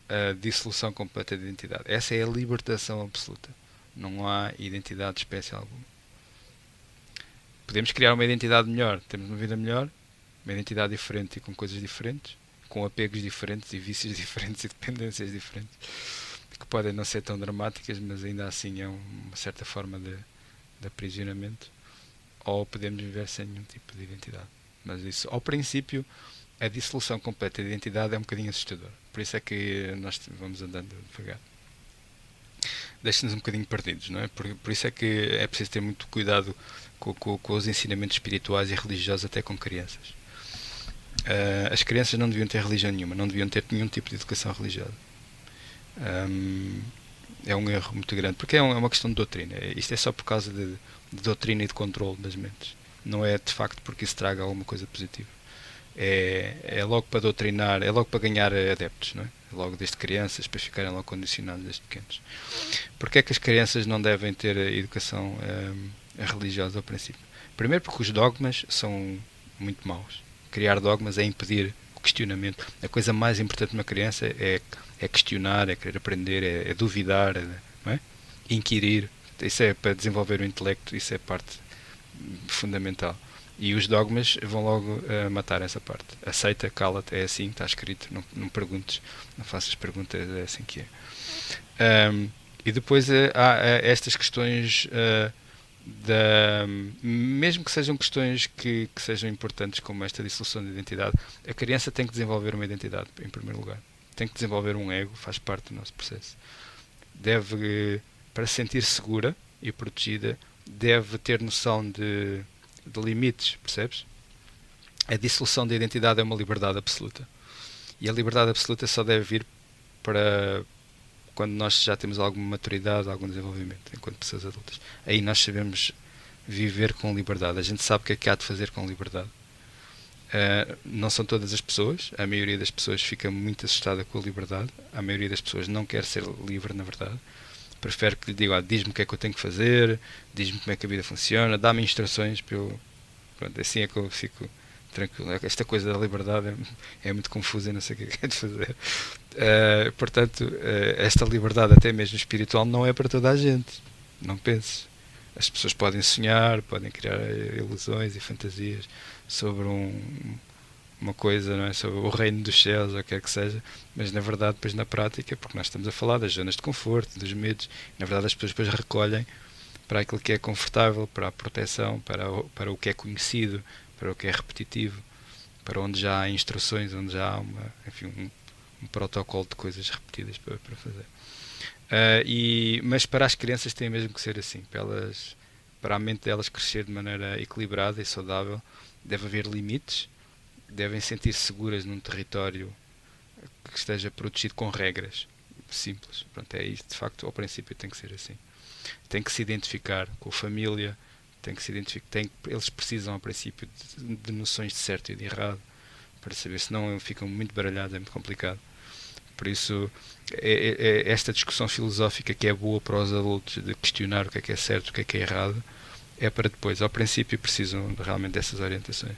a dissolução completa da identidade. Essa é a libertação absoluta. Não há identidade de espécie alguma. Podemos criar uma identidade melhor, temos uma vida melhor, uma identidade diferente e com coisas diferentes, com apegos diferentes e vícios diferentes e dependências diferentes, que podem não ser tão dramáticas, mas ainda assim é uma certa forma de aprisionamento. Ou podemos viver sem nenhum tipo de identidade. Mas isso, ao princípio, a dissolução completa da identidade é um bocadinho assustador. Por isso é que nós vamos andando devagar. Deixa-nos um bocadinho perdidos, não é? Por isso é que é preciso ter muito cuidado com os ensinamentos espirituais e religiosos até com crianças. As crianças não deviam ter religião nenhuma, não deviam ter nenhum tipo de educação religiosa. É um erro muito grande, porque é uma questão de doutrina. Isto é só por causa de doutrina e de controle das mentes. Não é de facto porque isso traga alguma coisa positiva. é logo para doutrinar, é logo para ganhar adeptos, não é? Logo desde crianças, para ficarem logo condicionados desde pequenos. Porquê é que as crianças não devem ter educação religiosa ao princípio? Primeiro porque os dogmas são muito maus. Criar dogmas é impedir o questionamento. A coisa mais importante de uma criança é questionar, é querer aprender, é duvidar, não é? Inquirir. Isso é para desenvolver o intelecto, isso é parte fundamental. E os dogmas vão logo matar essa parte. Aceita, cala-te, é assim, está escrito, não perguntes, não faças perguntas, é assim que é. E depois há estas questões mesmo que sejam questões que sejam importantes, como esta dissolução de identidade, a criança tem que desenvolver uma identidade, em primeiro lugar. Tem que desenvolver um ego, faz parte do nosso processo. Para se sentir segura e protegida, deve ter noção de limites, percebes? A dissolução da identidade é uma liberdade absoluta. E a liberdade absoluta só deve vir para quando nós já temos alguma maturidade, algum desenvolvimento, enquanto pessoas adultas. Aí nós sabemos viver com liberdade. A gente sabe o que é que há de fazer com liberdade. Não são todas as pessoas. A maioria das pessoas fica muito assustada com a liberdade. A maioria das pessoas não quer ser livre, na verdade. Prefere que lhe diga, diz-me o que é que eu tenho que fazer, diz-me como é que a vida funciona, dá-me instruções para eu... Pronto, assim é que eu fico tranquilo. Esta coisa da liberdade é muito confusa e não sei o que é de fazer. Portanto, esta liberdade, até mesmo espiritual, não é para toda a gente. Não penses. As pessoas podem sonhar, podem criar ilusões e fantasias sobre uma coisa, não é? Sobre o reino dos céus, ou o que quer que seja, mas na verdade, depois na prática, porque nós estamos a falar das zonas de conforto, dos medos, na verdade as pessoas depois recolhem para aquilo que é confortável, para a proteção, para o que é conhecido, para o que é repetitivo, para onde já há instruções, onde já há um protocolo de coisas repetidas para fazer. Mas para as crianças tem mesmo que ser assim, para a mente delas crescer de maneira equilibrada e saudável, deve haver limites, devem sentir-se seguras num território que esteja protegido com regras simples. Pronto, é isso, de facto, ao princípio tem que ser assim. Tem que se identificar com a família, eles precisam, ao princípio, de noções de certo e de errado, para saber, senão ficam muito baralhados, é muito complicado. Por isso, esta discussão filosófica que é boa para os adultos, de questionar o que é certo, o que é errado, é para depois. Ao princípio, precisam realmente dessas orientações.